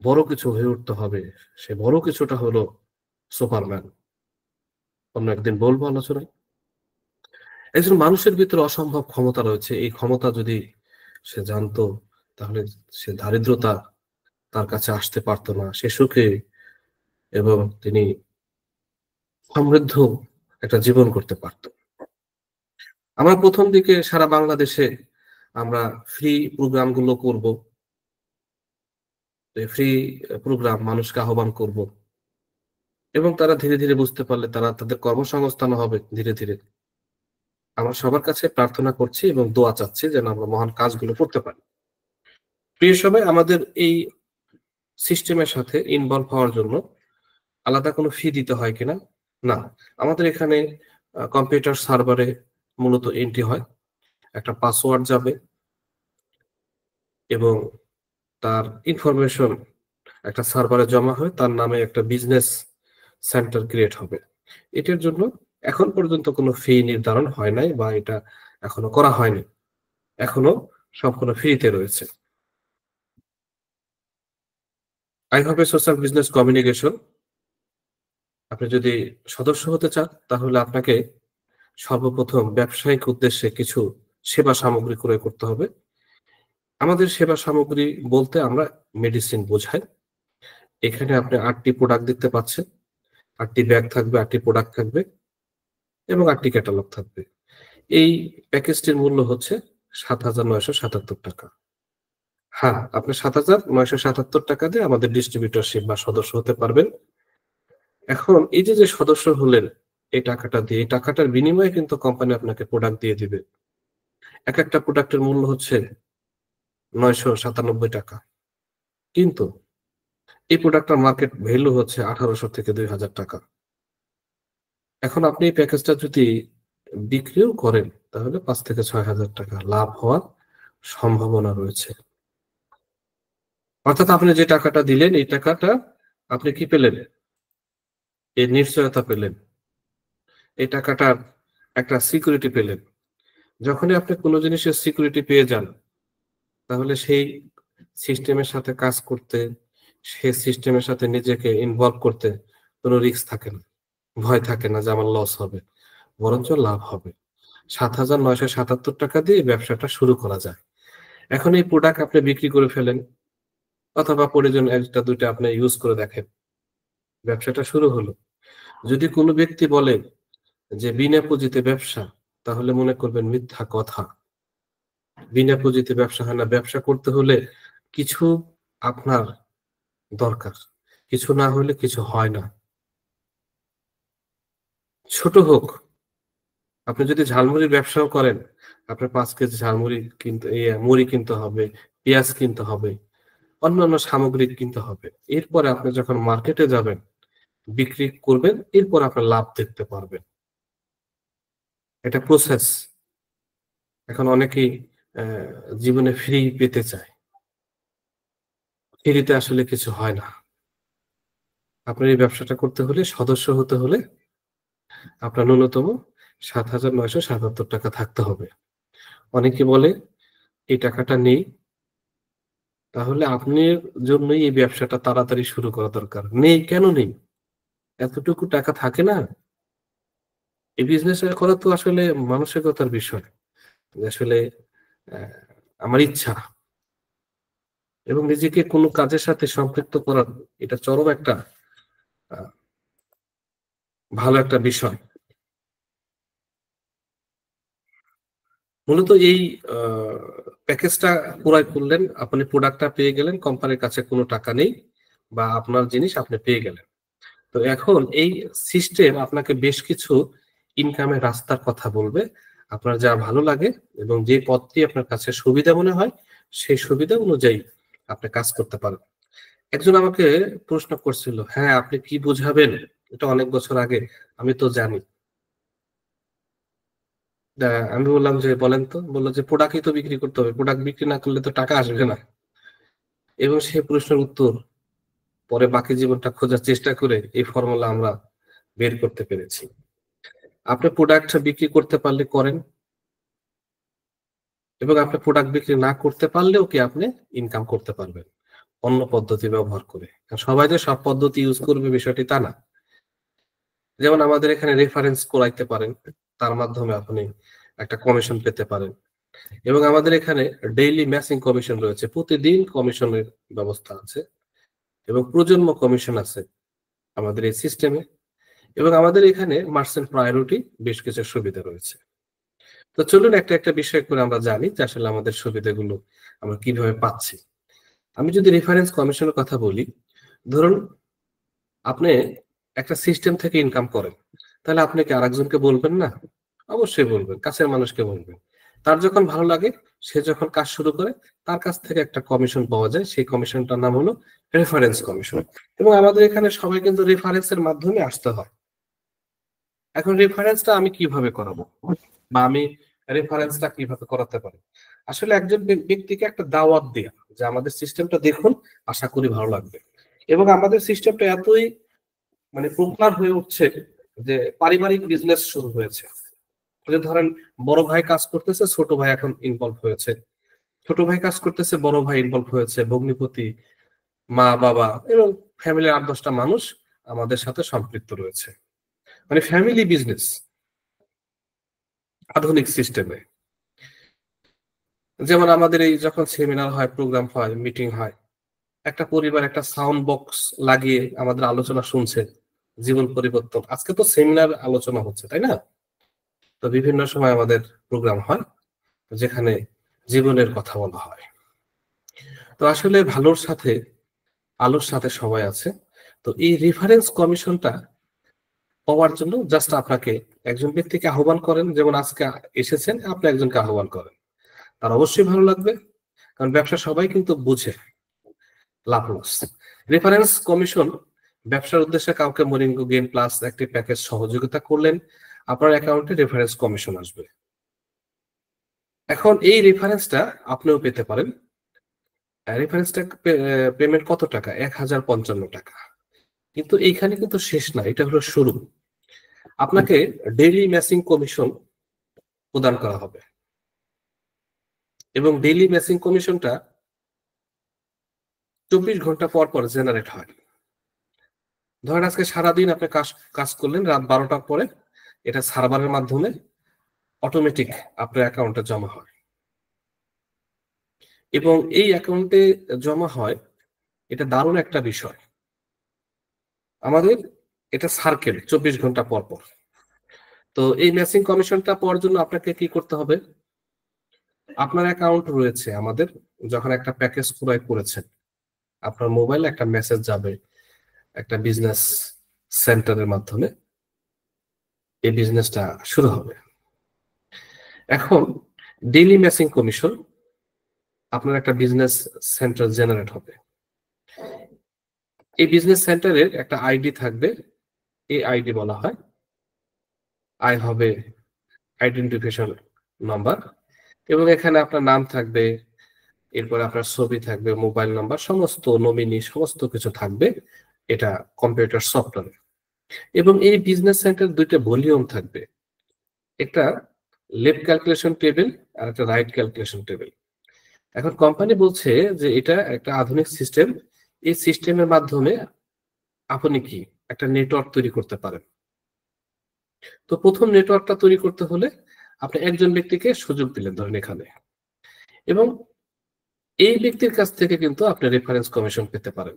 বড় কিছু হয়ে উঠতে হবে, সে বড় কিছুটা হলো সুপারম্যান। অন্য একদিন বলবো আলোচনায়। একজন মানুষের ভিতরে অসম্ভব ক্ষমতা রয়েছে, এই ক্ষমতা যদি সে জানতো তাহলে সে দারিদ্রতা তার কাছে আসতে পারতো না, সে সুখে এবং তিনি সমৃদ্ধ একটা জীবন করতে পারত। আমরা প্রথম দিকে সারা বাংলাদেশে আমরা ফ্রি প্রোগ্রামগুলো করব, ফ্রি প্রোগ্রাম মানুষকে আহ্বান করব, এবং তারা ধীরে ধীরে বুঝতে পারলে তারা তাদের কর্মসংস্থান হবে ধীরে ধীরে। আমরা সবার কাছে প্রার্থনা করছি এবং দোয়া চাচ্ছি যেন আমরা মহান কাজগুলো করতে পারি। প্রিয় সবাই, আমাদের এই সিস্টেমের সাথে ইনভলভ হওয়ার জন্য আলাদা কোনো ফি দিতে হয় কিনা? না, আমাদের এখানে কম্পিউটার সার্ভারে মূলত এন্ট্রি হয়, একটা পাসওয়ার্ড যাবে এবং তার ইনফরমেশন একটা সার্ভারে জমা হয়, তার নামে একটা বিজনেস সেন্টার ক্রিয়েট হবে। এটার জন্য এখন পর্যন্ত কোনো ফি নির্ধারণ হয় নাই, বা এটা এখনো করা হয়নি, এখনো সম্পূর্ণ ফ্রিতে রয়েছে। আইভাবে সোশ্যাল বিজনেস কমিউনিকেশন, আপনি যদি সদস্য হতে চান তাহলে আপনাকে সর্বপ্রথম ব্যবসায়িক উদ্দেশ্যে কিছু সেবা সামগ্রী ক্রয় করতে হবে। আমাদের সেবা সামগ্রী বলতে আমরা মেডিসিন বোঝাই। এখানে আপনি 8টি প্রোডাক্ট দেখতে পাচ্ছেন, 8টি ব্যাগ থাকবে, 8টি প্রোডাক্ট থাকবে এবং 8টি ক্যাটালগ থাকবে। এই প্যাকেজটির মূল্য হচ্ছে 7,977 টাকা। হ্যাঁ, আপনি 7,977 টাকা দিয়ে আমাদের ডিস্ট্রিবিউটরশিপ বা সদস্য হতে পারবেন। এখন এই যে যে সদস্য হলেন, এই টাকাটা দিয়ে, এই টাকাটার বিনিময়ে কিন্তু কোম্পানি আপনাকে প্রোডাক্ট দিয়ে দিবে। এক একটা প্রোডাক্টের মূল্য হচ্ছে 997 টাকা, কিন্তু এই প্রোডাক্টটার মার্কেট ভ্যালু হচ্ছে 1800 থেকে 2000 টাকা। এখন আপনি এই প্যাকেজটা যদি বিক্রিও করেন তাহলে 5 থেকে 6,000 টাকা লাভ হওয়ার সম্ভাবনা রয়েছে। অর্থাৎ আপনি যে টাকাটা দিলেন, এই টাকাটা আপনি কি পেলেন? এই নিশ্চয়তা পেলেন, এই টাকাটার একটা সিকিউরিটি পেলেন। যখনই আপনি কোনো জিনিসের সিকিউরিটি পেয়ে যান, তাহলে সেই সিস্টেমের সাথে কাজ করতে, সেই সিস্টেমের সাথে নিজেকে ইনভলভ করতে কোনো রিস্ক থাকে না, ভয় থাকে না যে আমার লস হবে, বরঞ্চ লাভ হবে। 7,977 টাকা দিয়ে ব্যবসাটা শুরু করা যায়। এখন এই প্রোডাক্ট আপনি বিক্রি করে ফেলেন, অথবা প্রয়োজন একটা দুইটা আপনি ইউজ করে দেখেন, ব্যবসাটা শুরু হলো। যদি কোনো ব্যক্তি বলে যে বিনা পুঁজিতে ব্যবসা, তাহলে মনে করবেন মিথ্যা কথা। বিনা পুঁজিতে ব্যবসা হয় না। ব্যবসা করতে হলে কিছু আপনার দরকার, কিছু না হলে কিছু হয় না। ছোট হোক, আপনি যদি ঝালমুড়ির ব্যবসাও করেন, আপনার 5 কেজি ঝালমুড়ি কিনতে, মুড়ি কিনতে হবে, পেঁয়াজ কিনতে হবে, অন্যান্য সামগ্রী কিনতে হবে। এরপরে আপনি যখন মার্কেটে যাবেন, বিক্রি করবেন, এরপর আপনার লাভ দেখতে পারবেন। এটা প্রসেস। এখন অনেকেই জীবনে ফ্রি পেতে চায়, ফ্রিতে আসলে কিছু হয় না। আপনার এই ব্যবসাটা করতে হলে, সদস্য হতে হলে আপনার ন্যূনতম ৭,৯৭৭ টাকা থাকতে হবে। অনেকে বলে এই টাকাটা নেই, তাহলে আপনার জন্যই এই ব্যবসাটা তাড়াতাড়ি শুরু করা দরকার। নেই কেন নেই? এতটুকু টাকা থাকে না? এই বিজনেস করা তো আসলে মানসিকতার বিষয়। যে আসলে অ্যা আমার ইচ্ছা এবং নিজেকে কোনো কাজের সাথে সম্পৃক্ত করার এটা চরম একটা আ ভালো একটা বিষয়। মূলত এই আ প্যাকেজটা ক্রয় করলেন, আপনি প্রোডাক্টটা পেয়ে গেলেন, কোম্পানির কাছে কোনো টাকা নেই বা আপনার জিনিস আপনি পেয়ে গেলেন। তো এখন এই সিস্টেম আপনাকে বেশ কিছু ইনকামের রাস্তার কথা বলবে। আপনার যা ভালো লাগে এবং যে পথটি আপনার কাছে সুবিধা মনে হয়, সেই সুবিধা অনুযায়ী আপনি কাজ করতে পারেন। একজন আমাকে প্রশ্ন করছিল, "হ্যাঁ, আপনি কি বুঝাবেন? এটা অনেক বছর আগে। আমি তো জানি।" আ আমি বললাম যে, "বলেন তো?" বলল যে, "প্রোডাক্টই তো বিক্রি করতে হবে। প্রোডাক্ট বিক্রি না করলে তো টাকা আসবে না।" এবং সেই প্রশ্নের উত্তর পরে বাকি জীবনটা খোঁজার চেষ্টা করে এই ফর্মুলা আমরা বের করতে পেরেছি। আপনি প্রোডাক্ট বিক্রি করতে পারলে করেন এবং আপনি প্রোডাক্ট বিক্রি না করতে পারলেও কি আপনি ইনকাম করতে পারবেন অন্য পদ্ধতি ব্যবহার করে। সবাই যে সব পদ্ধতি ইউজ করবে বিষয়টি তা না। যেমন আমাদের এখানে রেফারেন্স করাইতে পারেন। তার মাধ্যমে আপনি একটা কমিশন পেতে পারেন। এবং আমাদের এখানে ডেইলি ম্যাচিং কমিশন রয়েছে। প্রতিদিন কমিশনের ব্যবস্থা আছে এবং প্রজন্ম কমিশন আছে আমাদের এই সিস্টেমে এবং আমাদের এখানে মার্চেন্ট প্রায়োরিটি বেশ কিছু সুবিধা রয়েছে। তো চলুন একটা, একটা বিষয় করে আমরা জানি যে আসলে আমাদের সুবিধাগুলো আমরা কিভাবে পাচ্ছি। আমি যদি রেফারেন্স কমিশনের কথা বলি, ধরুন আপনি একটা সিস্টেম থেকে ইনকাম করেন। তাহলে আপনি কি আরেকজনকে বলবেন না? অবশ্যই বলবেন। কাছের মানুষকে বলবেন। তার যখন ভালো লাগে, সে যখন কাজ শুরু করে, তার কাছ থেকে একটা কমিশন পাওয়া যায়। সেই কমিশনটার নাম হলো রেফারেন্স কমিশন। এবং আমাদের এখানে সবাই কিন্তু রেফারেন্সের মাধ্যমে আসতে হয়। এখন রেফারেন্সটা আমি কিভাবে করাবো? বা আমি রেফারেন্সটা কিভাবে করাতে পারি? আসলে একজন ব্যক্তিকে একটা দাওয়াত দেয়া যে আমাদের সিস্টেমটা দেখুন, আশা করি ভালো লাগবে। এবং আমাদের সিস্টেমটা এতই মানে পপুলার হয়ে উঠছে যে পারিবারিক বিজনেস শুরু হয়েছে। যে ধরেন বড় ভাই কাজ করতেছে, ছোট ভাই এখন ইনভলভ হয়েছে। ছোট ভাই কাজ করতেছে, বড় ভাই ইনভলভ হয়েছে। ভগ্নিপতি, মা-বাবা এবং ফ্যামিলির ৮-১০ টা মানুষ আমাদের সাথে সম্পৃক্ত রয়েছে। মানে ফ্যামিলি বিজনেস আধুনিক সিস্টেমে। যেমন আমাদের এই যখন সেমিনার হয়, প্রোগ্রাম হয়, মিটিং হয়, একটা পরিবার একটা সাউন্ড বক্স লাগিয়ে আমাদের আলোচনা শুনছে। জীবন পরিবর্তন। আজকে তো সেমিনার আলোচনা হচ্ছে, তাই না? তো বিভিন্ন সময় আমাদের প্রোগ্রাম হয় যেখানে জীবনের কথা বলা হয়। তো আসলে ভালোর সাথে আলোর সাথে সবাই আছে। তো এই রেফারেন্স কমিশনটা পাওয়ার জন্য জাস্ট আপনাকে একজন ব্যক্তিকে আহ্বান করেন, যেমন আজকে এসেছেন, আপনি একজনকে আহ্বান করেন। তার অবশ্যই ভালো লাগবে। কারণ ব্যবসা সবাই কিন্তু বুঝে লাভ লস। রেফারেন্স কমিশন ব্যবসার উদ্দেশ্যে কাউকে মনিঙ্গো গেম প্লাস একটি প্যাকেজ সহযোগিতা করলেন, আপনার অ্যাকাউন্টে রেফারেন্স কমিশন আসবে। এখন এই রেফারেন্সটা আপনিও পেতে পারেন। রেফারেন্সটা পেমেন্ট কত টাকা? ৳১,০৫৫ কিন্তু এইখানে কিন্তু শেষ না। এটা হলো শুরু। আপনাকে ডেইলি ম্যাচিং কমিশন প্রদান করা হবে এবং ডেইলি ম্যাচিং কমিশনটা ২৪ ঘন্টা পর, পর জেনারেট হয়। ধরেন আজকে সারাদিন আপনি কাজ কাজ করলেন, রাত ১২টার পরে এটা সার্ভারের মাধ্যমে অটোমেটিক আপনার অ্যাকাউন্টে জমা হয় এবং এই অ্যাকাউন্টে জমা হয়, এটা দারুণ একটা বিষয়। আমাদের এটা সার্কেল ২৪ ঘন্টা পর, পর। তো এই ম্যাচিং কমিশনটা পাওয়ার জন্য আপনাকে কি করতে হবে? আপনার অ্যাকাউন্ট রয়েছে আমাদের, যখন একটা প্যাকেজ ক্রয় করেছেন, আপনার মোবাইলে একটা মেসেজ যাবে একটা বিজনেস সেন্টারের মাধ্যমে এই বিজনেসটা শুরু হবে। এখন ডেইলি ম্যাচিং কমিশন আপনার একটা বিজনেস সেন্টার জেনারেট হবে। এই বিজনেস সেন্টারের একটা আইডি থাকবে। এই আইডি বলা হয় আই হবে আইডেন্টিফিকেশন নাম্বার এবং এখানে আপনার নাম থাকবে, এরপরে আপনার ছবি থাকবে, মোবাইল নাম্বার, সমস্ত নমিনি সমস্ত কিছু থাকবে। এটা কম্পিউটার সফটওয়্যার। এবং এই বিজনেস সেন্টার দুইটা ভলিউম থাকবে, একটা লেফট ক্যালকুলেশন টেবিল আর একটা রাইট ক্যালকুলেশন টেবিল। এখন কোম্পানি বলছে যে এটা একটা আধুনিক সিস্টেম, এই সিস্টেমের মাধ্যমে আপনি কি একটা নেটওয়ার্ক তৈরি করতে পারেন। তো প্রথম নেটওয়ার্কটা তৈরি করতে হলে আপনি একজন ব্যক্তিকে সুযোগ দিলেন ধরেন এখানে, এবং এই ব্যক্তির কাছ থেকে কিন্তু আপনি রেফারেন্স কমিশন পেতে পারেন।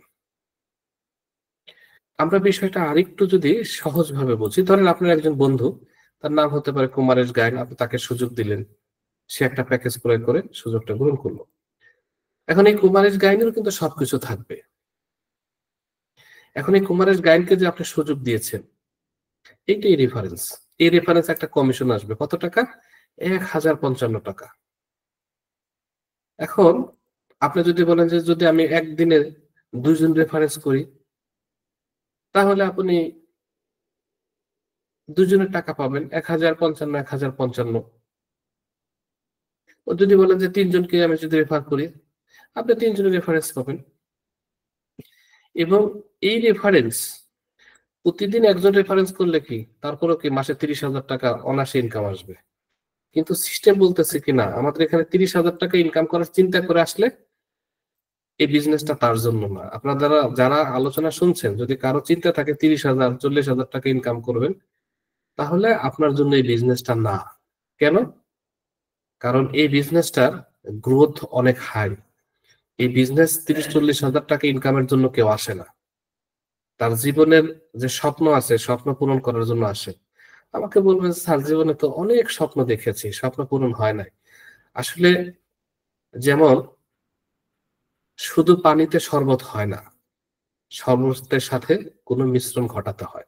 আমরা বিষয়টা আরেকটু যদি সহজভাবে বুঝি, ধরেন আপনার একজন বন্ধু, তার নাম হতে পারে কুমারেশ গায়েন, আপনি তাকে সুযোগ দিলেন, সে একটা প্যাকেজ ক্রয় করে সুযোগটা গ্রহণ করলো। এখন এই কুমারেশ গায়েনেরও কিন্তু সবকিছু থাকবে। এখন এই কুমারেশ গায়েনকে যে আপনি সুযোগ দিয়েছেন, এইটাই রেফারেন্স। এই রেফারেন্স একটা কমিশন আসবে, কত টাকা? 1055 টাকা। এখন আপনি যদি বলেন যে যদি আমি একদিনে 2 জন রেফারেন্স করি, তাহলে আপনি 2 জনের টাকা পাবেন 1055, 1055। যদি বলেন যে 3 জনকে আমি যদি রেফার করি, আপনি 3 জনের রেফারেন্স পাবেন। এবং এই রেফারেন্স প্রতিদিন একজন রেফারেন্স করলে কি তারপরেও কি মাসে 30,000 টাকা অনায়াসে ইনকাম আসবে। কিন্তু সিস্টেম বলতেছে কি না, আমাদের এখানে 30,000 টাকা ইনকাম করার চিন্তা করে আসলে এই বিজনেসটা তার জন্য না। আপনারা যারা আলোচনা শুনছেন, যদি কারো চিন্তা থাকে 30,000, 40,000 টাকা ইনকাম করবেন, তাহলে আপনার জন্য এই বিজনেসটা না। কেন? কারণ এই বিজনেসটার গ্রোথ অনেক হাই। এই বিজনেস 30-40 হাজার টাকা ইনকামের জন্য কেউ আসে না। তার জীবনের যে স্বপ্ন আছে, স্বপ্ন পূরণ করার জন্য আসে। আমাকে বলবেন স্যার জীবনে তো অনেক স্বপ্ন দেখেছি, স্বপ্ন পূরণ হয় নাই। আসলে যেমন শুধু পানিতে শরবত হয় না, শরবতের সাথে কোনো মিশ্রণ ঘটাতে হয়।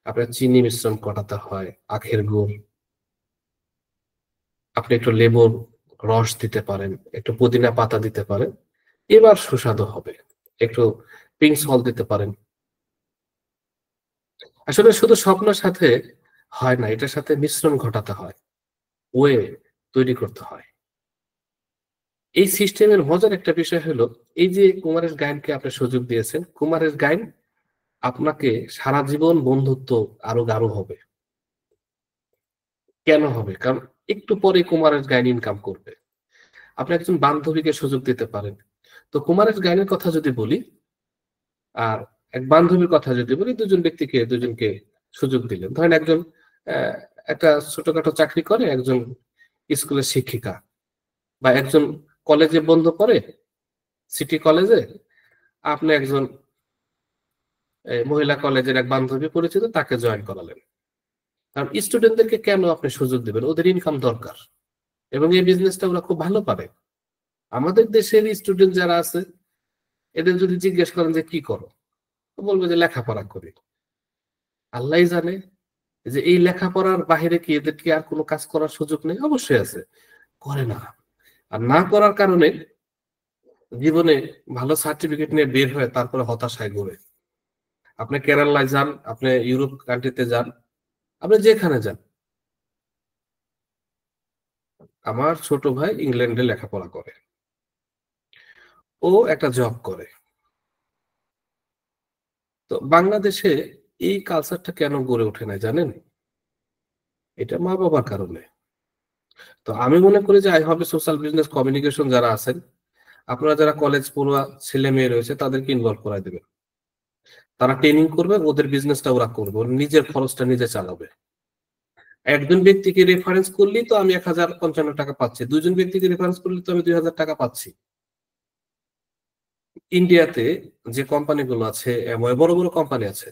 আপনার চিনি মিশ্রণ ঘটাতে হয়, আখের গুড়, আপনি একটু লেবুর রস দিতে পারেন, একটু পুদিনা পাতা দিতে পারেন, এবার সুস্বাদু হবে। একটু পিঙ্ক সল্ট দিতে পারেন। আসলে শুধু স্বপ্নের সাথে হয় না, এটার সাথে মিশ্রণ ঘটাতে হয়, ওয়ে তৈরি করতে হয়। এই সিস্টেমের মজার একটা বিষয় হলো, এই যে কুমারের গায়নকে আপনি সুযোগ দিয়েছেন, কুমারের গায়ন আপনাকে সারা জীবন বন্ধুত্ব আরো গাঢ় হবে। কেন হবে? কারণ একটু পরে কুমারের গায়ন ইনকাম করবে। আপনি একজন বান্ধবীকে সুযোগ দিতে পারেন। তো কুমারের গায়নের কথা যদি বলি, আর এক বান্ধবীর কথা যদি বলি, 2 জনকে সুযোগ দিলেন। ধরেন একজন আহ, একটা ছোটখাটো চাকরি করে, একজন স্কুলের শিক্ষিকা, বা একজন কলেজে বন্ধ করে, সিটি কলেজে। আপনি একজন মহিলা কলেজের এক বান্ধবী পরিচিত, তাকে জয়েন করালেন। কারণ স্টুডেন্টদেরকে কেন আপনি সুযোগ দিবেন? ওদের ইনকাম দরকার, এবং এই বিজনেসটা ওরা খুব ভালো পারে। আমাদের দেশের স্টুডেন্ট যারা আছে, এদের যদি জিজ্ঞেস করেন যে কি করো, তো বলবে যে লেখাপড়া করি। আল্লাহ জানে যে এই লেখাপড়ার বাহিরে কি এদের কি আর কোনো কাজ করার সুযোগ নেই? অবশ্যই আছে, করে না। আর না করার কারণে জীবনে ভালো সার্টিফিকেট নিয়ে বের হয়ে তারপরে হতাশায় ঘুরে। আপনি কেরালায় যান, আপনি ইউরোপ কান্ট্রিতে যান, আপনি যেখানে যান। আমার ছোট ভাই ইংল্যান্ডে লেখাপড়া করে, ও একটা জব করে। তো বাংলাদেশে এই কালচারটা কেন গড়ে ওঠে না জানেন? এটা মা বাবার কারণে। তো আমি মনে করি যে আই হবে সোশ্যাল বিজনেস কমিউনিকেশন যারা আছেন, আপনারা যারা কলেজ পড়ুয়া ছেলে মেয়ে রয়েছে, তাদেরকে ইনভলভ করাই দেবেন। তারা ট্রেনিং করবে, ওদের বিজনেসটা ওরা করবে, ওর নিজের খরচটা নিজে চালাবে। একজন ব্যক্তিকে রেফারেন্স করলেই তো আমি 1055 টাকা পাচ্ছি, 2 জন ব্যক্তিকে রেফারেন্স করলে তো আমি 2,000 টাকা পাচ্ছি। ইন্ডিয়াতে যে কোম্পানিগুলো আছে, বড় বড় কোম্পানি আছে,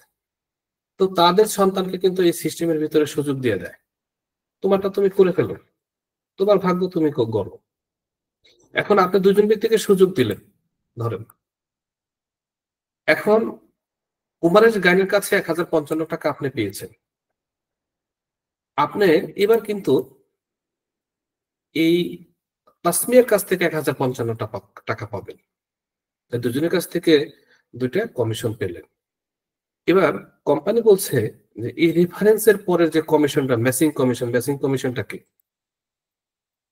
তো তাদের সন্তানকে কিন্তু এই সিস্টেমের ভিতরে সুযোগ দিয়ে দেয়। তোমারটা তুমি করে ফেলো, তোমার ভাগ্য তুমি গড়ো। এখন আপনি 2 জন ব্যক্তিকে সুযোগ দিলেন ধরেন। এখন কুমারের গানের কাছে 1055 টাকা আপনি পেয়েছেন। আপনি এবার কিন্তু এই তাসমিয়ার কাছ থেকে 1055 টাকা পাবেন। তাই 2 জনের কাছ থেকে 2টা কমিশন পেলেন। এবার কোম্পানি বলছে যে এই রেফারেন্সের পরের যে কমিশনটা, ম্যাচিং কমিশনটা কি?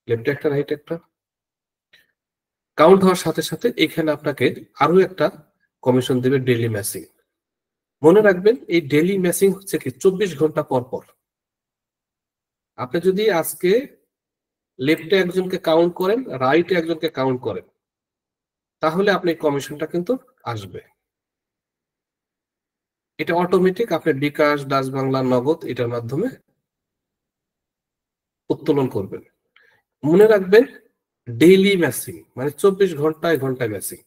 লেফট একটা রাইট একটা। কাউন্ট হওয়ার সাথে সাথে এখানে আপনাকে আরো একটা কমিশন দেবে ডেইলি ম্যাচিং। মনে রাখবেন এই ডেইলি ম্যাচিং হচ্ছে কি 24 ঘন্টা পর পর। আপনি যদি আজকে লেফটে একজনকে কাউন্ট করেন, রাইটে একজনকে কাউন্ট করেন, তাহলে আপনি কমিশনটা কিন্তু আসবে। এটা অটোমেটিক আপনি বিকাশ, ডাচ বাংলা, নগদ এটার মাধ্যমে উত্তোলন করবেন। মনে রাখবেন ডেইলি ম্যাচিং মানে 24 ঘন্টায় ঘন্টায় ম্যাচিং।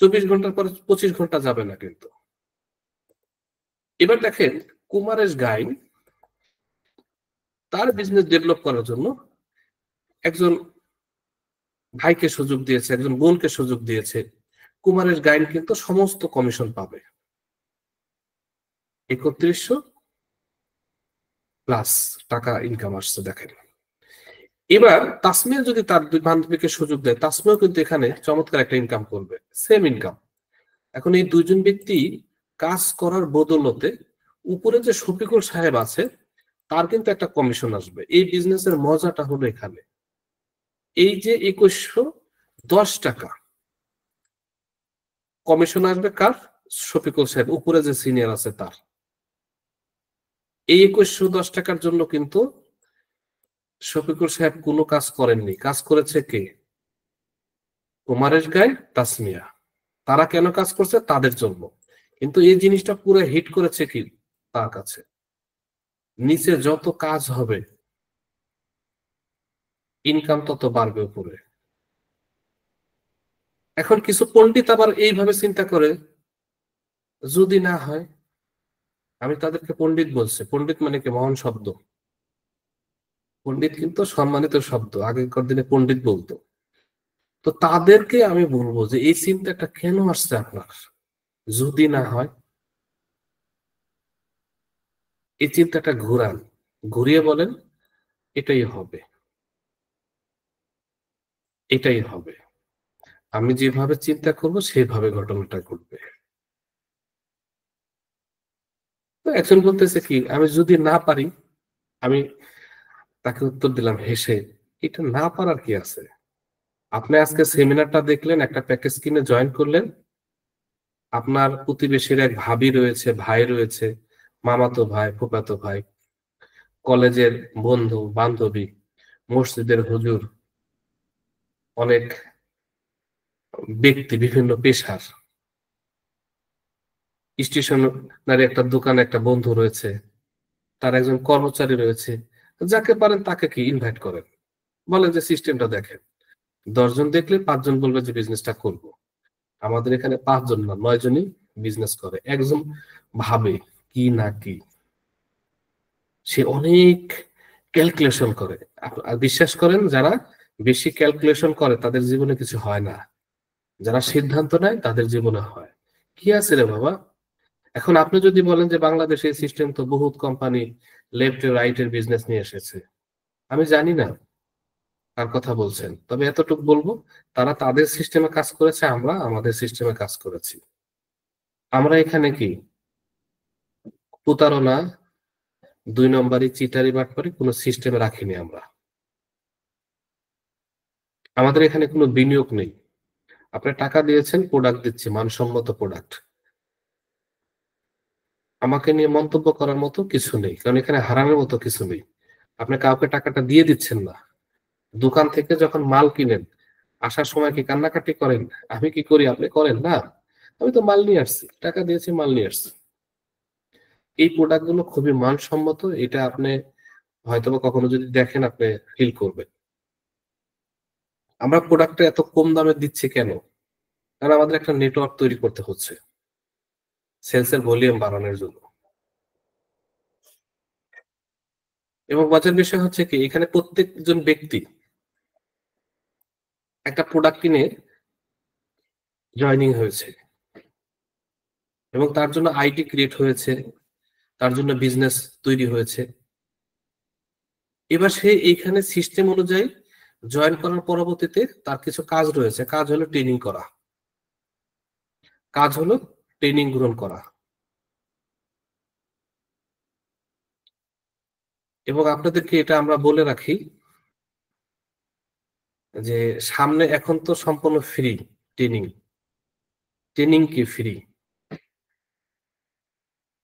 24 ঘন্টার পরে 25 ঘন্টা যাবে না কিন্তু। এবার দেখেন কুমারেশ গাইন তার বিজনেস ডেভেলপ করার জন্য একজন ভাইকে সুযোগ দিয়েছে, একজন বোনকে সুযোগ দিয়েছে। কুমারেশ গাইন কিন্তু সমস্ত কমিশন পাবে 3100 প্লাস টাকা ইনকাম আসছে দেখেন। এবার তাসমিয়া যদি তার দুই বান্ধবীকে সুযোগ দেয়, তাসমিয়াও কিন্তু এখানে চমৎকার একটা ইনকাম করবে, সেম ইনকাম। এখন এই দুইজন ব্যক্তি কাজ করার বদলতে উপরে যে শফিকুল সাহেব আছে তার কিন্তু একটা কমিশন আসবে। এই বিজনেসের মজাটা হলো এখানে এই যে 2110 টাকা কমিশন আসবে কার? শফিকুল সাহেব, উপরে যে সিনিয়র আছে তার। এই 2110 টাকার জন্য কিন্তু শফিকুল সাহেব কোনো কাজ করেননি, কাজ করেছে কে? কুমারেশ গায়, তাসমিয়া। তারা কেন কাজ করছে? তাদের জন্য। কিন্তু এই জিনিসটা পুরো হিট করেছে কি তার কাছে। নিচে যত কাজ হবে ইনকাম তত বাড়বে উপরে। এখন কিছু পণ্ডিত আবার এইভাবে চিন্তা করে, যদি না হয়, আমি তাদেরকে পণ্ডিত বলছি। পণ্ডিত মানে কি? মহান শব্দ। পণ্ডিত কিন্তু সম্মানিত শব্দ, আগেকার দিনে পণ্ডিত বলতো। তো তাদেরকে আমি বলবো যে এই চিন্তাটা কেন আসছে আপনার? যদি না হয়, এই চিন্তাটা ঘুরান, ঘুরিয়ে বলেন এটাই হবে, এটাই হবে। আমি যেভাবে চিন্তা করব সেভাবে ঘটনাটা ঘটবে। তো একজন বলতেছে কি, আমি যদি না পারি, আমি তাকে উত্তর দিলাম হেসে, এটা না পারার কি আছে? আপনি আজকে সেমিনারটা দেখলেন, একটা প্যাকেজ কিনে জয়েন করলেন, আপনার প্রতিবেশীর এক ভাবি রয়েছে, ভাই রয়েছে, মামাতো ভাই, ফুফাতো ভাই, কলেজের বন্ধু বান্ধবী, মসজিদের হুজুর, অনেক ব্যক্তি, বিভিন্ন পেশার, স্টেশনারি একটা দোকানে একটা বন্ধু রয়েছে, তার একজন কর্মচারী রয়েছে। যাকে পারেন তাকে কি ইনভাইট করেন, বলেন যে সিস্টেমটা দেখেন। 10 জন দেখলে 5 জন বলবে যে বিজনেসটা করব। আমাদের এখানে 5 জন না, 9 জনই বিজনেস করে। একজন ভাবে কি না কি, সে অনেক ক্যালকুলেশন করে। আর বিশ্বাস করেন, যারা বেশি ক্যালকুলেশন করে তাদের জীবনে কিছু হয় না, যারা সিদ্ধান্ত নেয় তাদের জীবনে হয়। কি আছে রে বাবা? এখন আপনি যদি বলেন যে বাংলাদেশে এই সিস্টেম তো বহুত কোম্পানি লেফট রাইট এর বিজনেস নিয়ে এসেছে, আমি জানি না কার কথা বলছেন, তবে এতটুকু বলবো, তারা তাদের সিস্টেমে কাজ করেছে, আমরা আমাদের সিস্টেমে কাজ করেছি। আমরা এখানে কি প্রতারণা, 2 নম্বরই, চিটারি, বাটপারি কোনো সিস্টেমে রাখিনি আমরা। আমাদের এখানে কোনো বিনিয়োগ নেই। আপনি টাকা দিয়েছেন, প্রোডাক্ট দিচ্ছি, মানসম্মত প্রোডাক্ট। আমাকে নিয়ে মন্তব্য করার মতো কিছু নেই, কারণ এখানে হারানোর মতো কিছু নেই। আপনি কাউকে টাকাটা দিয়ে দিচ্ছেন না। দোকান থেকে যখন মাল কিনেন, আসার সময় কি কান্নাকাটি করেন? আমি কি করি, আপনি করেন না? আমি তো মাল নিয়ে আসছি, টাকা দিয়েছি, মাল নিয়ে আসছি। এই প্রোডাক্ট গুলো খুবই মানসম্মত, এটা আপনি হয়তোবা কখনো যদি দেখেন আপনি ফিল করবেন। আমরা প্রোডাক্টটা এত কম দামে দিচ্ছি কেন? কারণ আমাদের একটা নেটওয়ার্ক তৈরি করতে হচ্ছে সেলসের ভলিউম বাড়ানোর জন্য। এবং মজার বিষয় হচ্ছে কি, এখানে প্রত্যেকজন ব্যক্তি একটা প্রোডাক্ট কিনে জয়নিং হয়েছে এবং তার জন্য আইডি ক্রিয়েট হয়েছে, তার জন্য বিজনেস তৈরি হয়েছে। এবার সে এইখানে সিস্টেম অনুযায়ী জয়েন করার পরবর্তীতে তার কিছু কাজ রয়েছে। কাজ হলো ট্রেনিং করা, কাজ হলো ট্রেনিং গ্রহণ করা। এবং আপনাদেরকে এটা আমরা বলে রাখি, যে সামনে এখন তো সম্পূর্ণ ফ্রি ট্রেনিং। ট্রেনিং কি ফ্রি?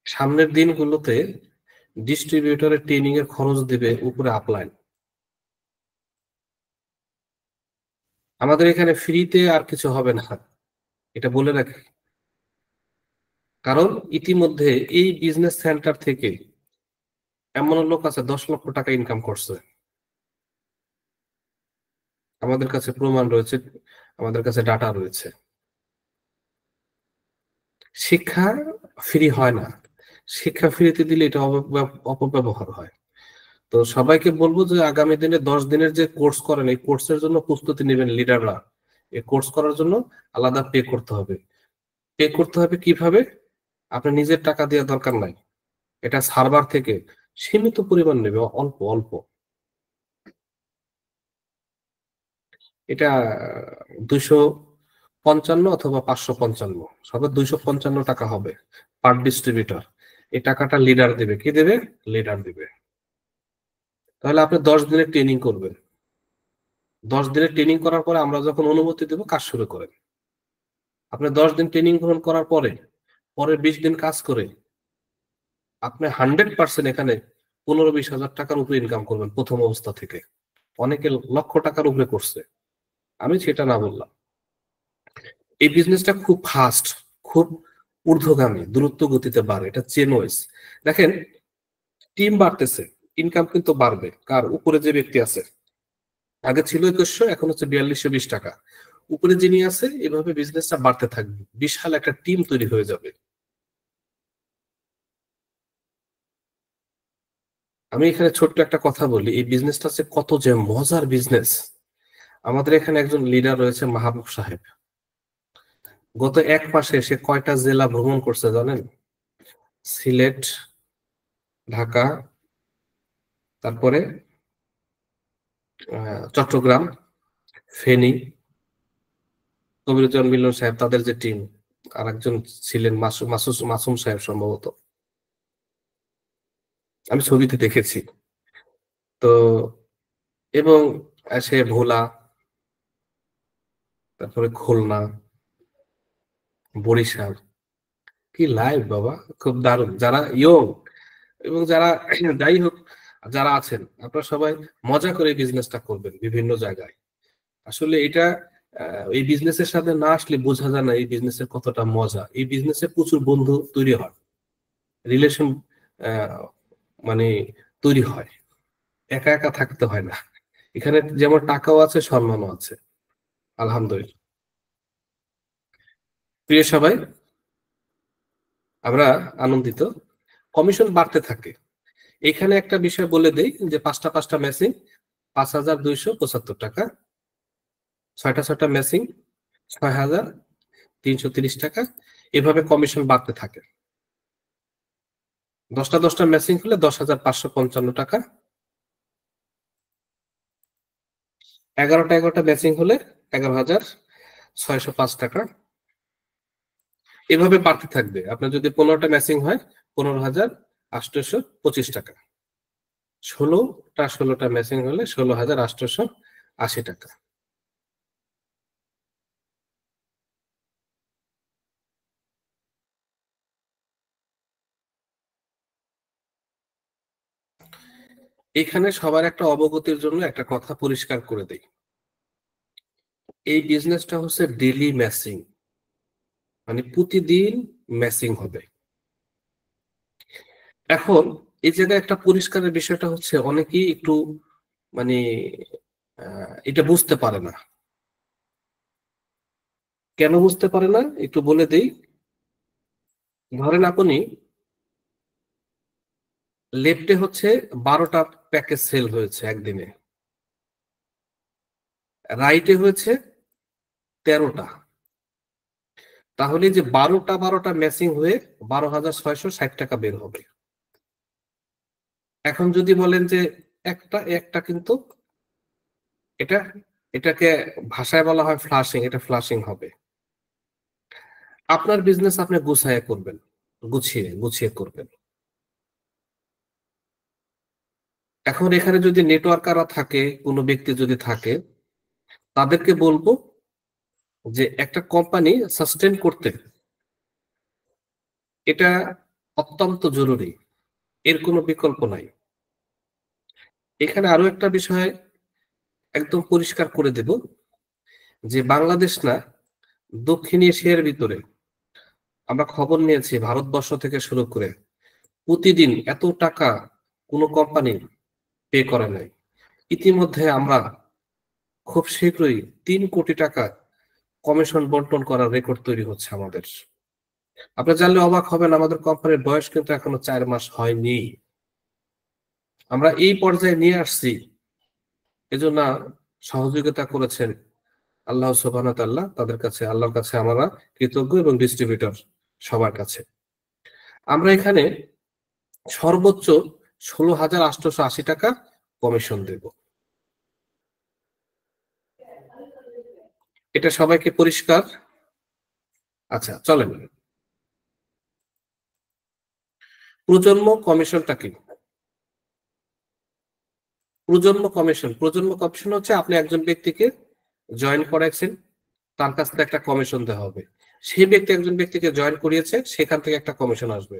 সামনের দিনগুলোতে ডিস্ট্রিবিউটরের ট্রেনিং এর খরচ দিবে উপরে আপলাইন। আমাদের এখানে ফ্রিতে আর কিছু হবে না, এটা বলে রাখি। কারণ ইতিমধ্যে এই বিজনেস সেন্টার থেকে এমন লোক আছে 10 লক্ষ টাকা ইনকাম করছে। আমাদের কাছে প্রমাণ রয়েছে, আমাদের কাছে ডাটা রয়েছে। শিক্ষা ফ্রি হয় না, শিক্ষা ফ্রিতে দিলে এটা অপব্যবহার হয়। তো সবাইকে বলবো যে আগামী দিনে 10 দিনের যে কোর্স করেন, এই কোর্সের জন্য প্রস্তুতি নেবেন লিডাররা। এই কোর্স করার জন্য আলাদা পে করতে হবে। পে করতে হবে কিভাবে? আপনার নিজের টাকা দেওয়ার দরকার নাই, এটা সার্ভার থেকে সীমিত পরিমাণ নেবে, অল্প অল্প। এটা 255 অথবা 555, সবে 255 টাকা হবে পার ডিস্ট্রিবিউটর। এই টাকাটা লিডার দেবে। কি দেবে? লিডার দেবে। তাহলে আপনি 10 দিনের ট্রেনিং করবেন। 10 দিনের ট্রেনিং করার পরে আমরা যখন অনুমতি দেবো, কাজ শুরু করেন। আপনি 10 দিন ট্রেনিং গ্রহণ করার পরে পরের 20 দিন কাজ করে আপনি 100% এখানে 15-20 হাজার টাকার উপরে ইনকাম করবেন প্রথম অবস্থা থেকে। অনেকে লক্ষ টাকার উপরে করছে, আমি সেটা না বললাম। এই বিজনেসটা খুব ফাস্ট, খুব ঊর্ধ্বগামী, দ্রুত গতিতে বাড়ে, এটা চেন ওয়াইজ। দেখেন, টিম বাড়তেছে, ইনকাম কিন্তু বাড়বে। কার উপরে যে ব্যক্তি আছে, আগে ছিল 2100, এখন হচ্ছে 4220 টাকা। উপরে যিনি আছে, এভাবে বিজনেসটা বাড়তে থাকবে, বিশাল একটা টিম তৈরি হয়ে যাবে। আমি এখানে ছোট্ট একটা কথা বলি, এই বিজনেসটা হচ্ছে কত যে মজার বিজনেস। আমাদের এখানে একজন লিডার রয়েছে, মাহবুব সাহেব। গত 1 মাসে সে কয়টা জেলা ভ্রমণ করছে জানেন? সিলেট, ঢাকা, তারপরে চট্টগ্রাম, ফেনী, কবিরুজ্জামান মিলন সাহেব, তাদের যে টিম, আর একজন ছিলেন মাসুম সাহেব সম্ভবত, আমি ছবিতে দেখেছি। তো এবং সে ভোলা, তারপরে খুলনা, বরিশাল। কি লাইভ বাবা, খুব দারুণ। যারা ইয়ং এবং যারা যাই হোক, যারা আছেন আপনারা সবাই মজা করে বিজনেসটা করবেন বিভিন্ন জায়গায়। আসলে এটা এই বিজনেসের সাথে না আসলে বোঝা যায় না এই বিজনেসের কতটা মজা। এই বিজনেসে প্রচুর বন্ধু তৈরি হয়, রিলেশন মানে তৈরি হয়, একা একা থাকতে হয় না। এখানে যেমন টাকাও আছে, সম্মানও আছে। আলহামদুলিল্লাহ। প্রিয় সবাই, আমরা আনন্দিত, কমিশন বাড়তে থাকে। এখানে একটা বিষয় বলে দেই যে 5টা 5টা ম্যাচিং 5275 টাকা, 6টা 6টা ম্যাচিং 6330 টাকা। এভাবে কমিশন বাড়তে থাকে। 10টা 10টা ম্যাচিং হলে 10,555 টাকা, 11টা 11টা ম্যাচিং হলে 11,605 টাকা। এভাবে বাড়তে থাকবে। আপনার যদি 15টা ম্যাচিং হয়, 15,825 টাকা। 16টা ম্যাচিং হলে 16,880 টাকা। এখানে সবার একটা অবগতির জন্য একটা কথা পরিষ্কার করে দেই, এই বিজনেসটা হচ্ছে ডেইলি ম্যাচিং, মানে প্রতিদিন ম্যাচিং হবে। এখন এই জায়গায় একটা পরিষ্কারের বিষয়টা হচ্ছে, অনেকেই একটু মানে এটা বুঝতে পারে না। কেন বুঝতে পারে না একটু বলে দেই। ধরেন আপনি লেফটে হচ্ছে 12টা প্যাকেজ সেল হয়েছে একদিনে, রাইটে হয়েছে 13টা। তাহলে যে 12টা ম্যাচিং হয়ে 12,660 টাকা বের হবে। এখন যদি বলেন যে একটা একটা কিন্তু এটা, এটাকে ভাষায় বলা হয় ফ্লাশিং, এটা ফ্লাশিং হবে। আপনার বিজনেস আপনি গুছিয়ে করবেন, গুছিয়ে গুছিয়ে করবেন। এখন এখানে যদি নেটওয়ার্কাররা থাকে, কোনো ব্যক্তি যদি থাকে, তাদেরকে বলবো যে একটা কোম্পানি সাস্টেন করতে এটা অত্যন্ত জরুরি, এর কোনো বিকল্প নাই। এখানে আরো একটা বিষয় একদম পরিষ্কার করে দেব, যে বাংলাদেশ না, দক্ষিণ এশিয়ার ভিতরে আমরা খবর নিয়েছি ভারতবর্ষ থেকে শুরু করে প্রতিদিন এত টাকা কোনো কোম্পানি পে করে নাই। ইতিমধ্যে আমরা খুব শীঘ্রই 3 কোটি টাকা কমিশন বন্টন করার রেকর্ড তৈরি হচ্ছে আমাদের। আপনি জানলে অবাক হবেন, আমাদের কোম্পানির বয়স কিন্তু এখনো 4 মাস হয়নি। আমরা এই পর্যায়ে নিয়ে আসছি, এজন্য সহযোগিতা করেছেন আল্লাহ সুবহানাহু ওয়া তাআলা, তাদের কাছে, আল্লাহর কাছে আমরা কৃতজ্ঞ, এবং ডিস্ট্রিবিউটর সবার কাছে। আমরা এখানে সর্বোচ্চ 16,880 টাকা কমিশন দেব। এটা সবাইকে পরিষ্কার? আচ্ছা, চলেন। প্রজন্ম কমিশনটা কি? প্রজন্ম কমিশন হচ্ছে আপনি একজন ব্যক্তিকে জয়েন করাইছেন, তার কাছ থেকে একটা কমিশন দেওয়া হবে। সেই ব্যক্তি একজন ব্যক্তিকে জয়েন করিয়েছে, সেখান থেকে একটা কমিশন আসবে।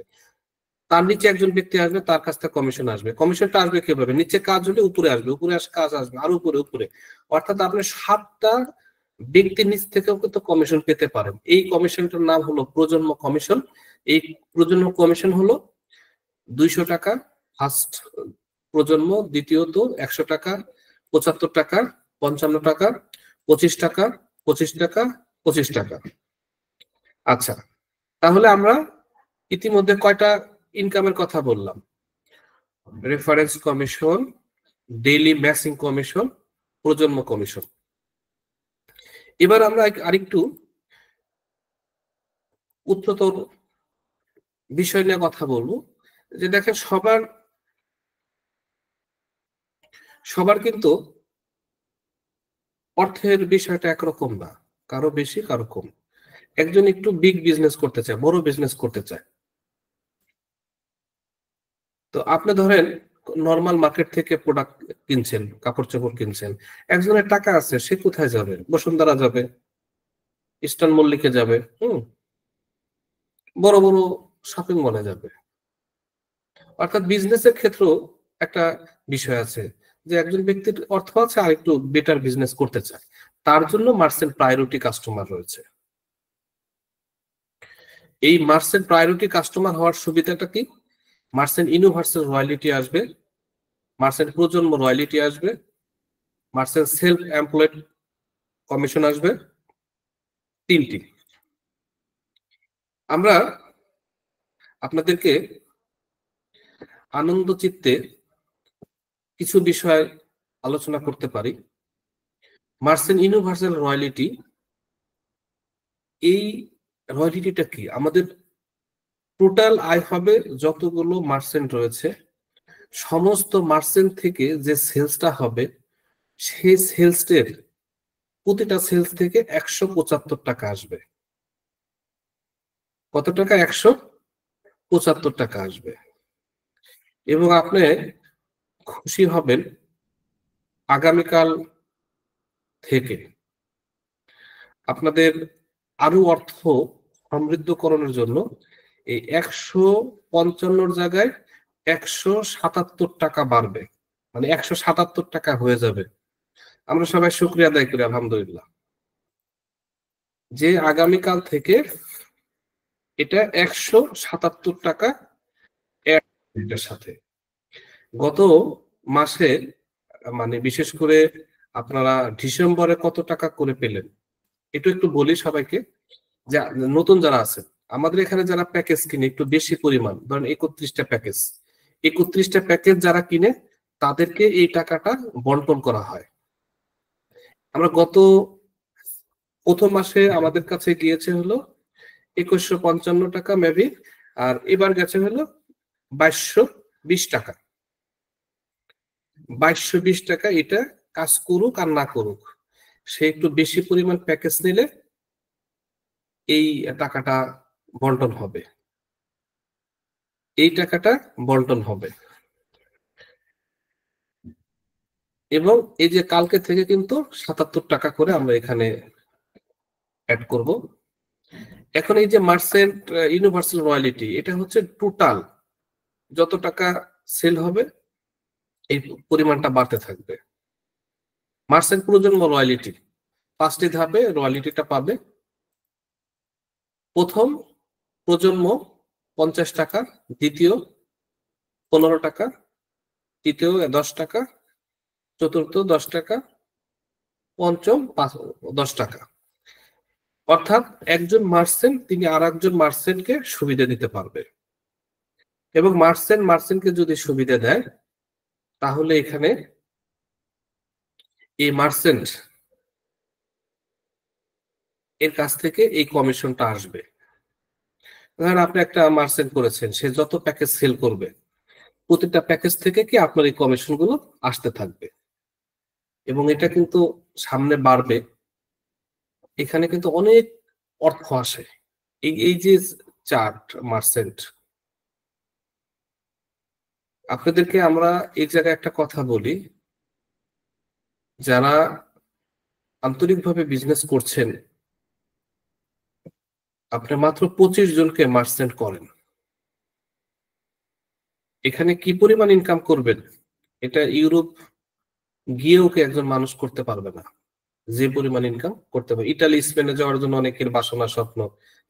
তার নিচে একজন ব্যক্তি আসবে, তার কাছ থেকে কমিশন আসবে। কমিশনটা আসবে কিভাবে? নিচে কাজ হলে উপরে আসবে, উপরে আসে কাজ আসবে, আর উপরে উপরে। অর্থাৎ আপনি 7টা ব্যক্তির নিচ থেকেও কিন্তু কমিশন পেতে পারেন। এই কমিশনটার নাম হলো প্রজন্ম কমিশন। এই প্রজন্ম কমিশন হলো 200 টাকা ফার্স্ট প্রজন্ম, দ্বিতীয়ত 100 টাকা, 75 টাকা, 55 টাকা, 25 টাকা, 25 টাকা, 25 টাকা। আচ্ছা, তাহলে আমরা ইতিমধ্যে কয়টা ইনকামের কথা বললাম? Reference commission, daily matching commission, প্রজন্ম কমিশন। এবার আমরা আরেকটু উচ্চতর বিষয় নিয়ে কথা বলবো, যে দেখেন সবার সবার কিন্তু অর্থের বিষয়টা একরকম না, কারো বেশি কারো কম। একজন একটু বিগ বিজনেস করতে চায়, বড় বিজনেস করতে চায়। তো আপনি ধরেন নর্মাল মার্কেট থেকে প্রোডাক্ট কিনছেন, কাপড় চোপড় কিনছেন। একজনের টাকা আছে, সে কোথায় যাবে? বসুন্ধরা যাবে, ইস্টার্ন মল্লিকে যাবে, বড় বড় শপিং মলে যাবে। অর্থাৎ বিজনেসের ক্ষেত্রেও একটা বিষয় আছে, যে একজন ব্যক্তির অর্থ আছে আর একটু বেটার বিজনেস করতে চায়, তার জন্য মার্চেন্ট প্রায়োরিটি কাস্টমার রয়েছে। এই মার্চেন্ট প্রায়োরিটি কাস্টমার হওয়ার সুবিধাটা কি? মার্চেন্ট ইউনিভার্সাল রয়্যালিটি আসবে, মার্চেন্ট প্রজন্ম রয়্যালিটি আসবে, মার্চেন্ট সেলফ এমপ্লয়েড কমিশন আসবে। 3টি। আমরা আপনাদেরকে আনন্দ চিত্তে কিছু বিষয় আলোচনা করতে পারি। মার্চেন্ট ইউনিভার্সাল রয়্যালিটি, এই রয়্যালিটিটা কি? আমাদের টোটাল আয় হবে যতগুলো মার্চেন্ট রয়েছে, সমস্ত মার্চেন্ট থেকে যে সেলসটা হবে, সেই সেলসের প্রতিটা সেলস থেকে 175 টাকা আসবে। কত টাকা? 175 টাকা আসবে। এবং আপনি খুশি হবেন, আগামীকাল থেকে আপনাদের আরো অর্থ সমৃদ্ধকরণের জন্য এই 155 জায়গায় 177 টাকা বাড়বে, মানে 177 টাকা হয়ে যাবে। আমরা সবাই শুকরিয়া আদায় করি আলহামদুলিল্লাহ, যে আগামীকাল থেকে এটা 177 টাকা এটার সাথে। গত মাসে, মানে বিশেষ করে আপনারা ডিসেম্বরে কত টাকা করে পেলেন এটা একটু বলি সবাইকে। যে নতুন যারা আছে, আমাদের এখানে যারা প্যাকেজ কিনে একটু বেশি পরিমাণ, ধরেন 31টা প্যাকেজ, 31টা প্যাকেজ যারা কিনে তাদেরকে এই টাকাটা বন্টন করা হয়। আমরা গত প্রথম মাসে আমাদের কাছে গিয়েছে হলো 2155 টাকা মেবি, আর এবার গেছে হলো 2220 টাকা। 2220 টাকা, এটা কাজ করুক আর না করুক, সে একটু বেশি পরিমাণ প্যাকেজ নিলে এই টাকাটা বন্টন হবে, এই টাকাটা বন্টন হবে। এবং এই যে কালকে থেকে কিন্তু ৭৭ টাকা করে আমরা এখানে অ্যাড করব। এখন এই যে মার্চেন্ট ইউনিভার্সাল রয়্যালিটি, এটা হচ্ছে টোটাল যত টাকা সেল হবে এই পরিমাণটা বাড়তে থাকবে। মার্চেন্ট প্রজন্ম রয়্যালিটি 5টি ধাপে রয়্যালিটিটা পাবে। প্রথম প্রজন্ম 50 টাকা, দ্বিতীয় 15 টাকা, তৃতীয় 10 টাকা, চতুর্থ 10 টাকা, পঞ্চম 10 টাকা। অর্থাৎ একজন মার্চেন্ট তিনি আর একজন মার্চেন্টকে সুবিধা দিতে পারবে, এবং মার্চেন্টকে যদি সুবিধা দেয় তাহলে এখানে এই মার্চেন্ট এর কাছ থেকে এই কমিশনটা আসবে। ধরেন আপনি একটা মার্চেন্ট করেছেন, সে যত প্যাকেজ সেল করবে প্রতিটা প্যাকেজ থেকে কি আপনার এই কমিশন গুলো আসতে থাকবে, এবং এটা কিন্তু সামনে বাড়বে। এখানে কিন্তু অনেক অর্থ আসে। এই যে চার্ট মার্চেন্ট, আপনাদেরকে আমরা এই জায়গায় একটা কথা বলি, যারা আন্তরিকভাবে বিজনেস করছেন আপনি মাত্র 25 জনকে মার্চেন্ট করেন, এখানে কি পরিমাণ ইনকাম করবেন এটা ইউরোপ গিয়েও কি একজন মানুষ করতে পারবে না। যে পরিমাণ ইনকাম করতে পারবে, ইটালি স্পেনে যাওয়ার জন্য অনেকের বাসনা স্বপ্ন,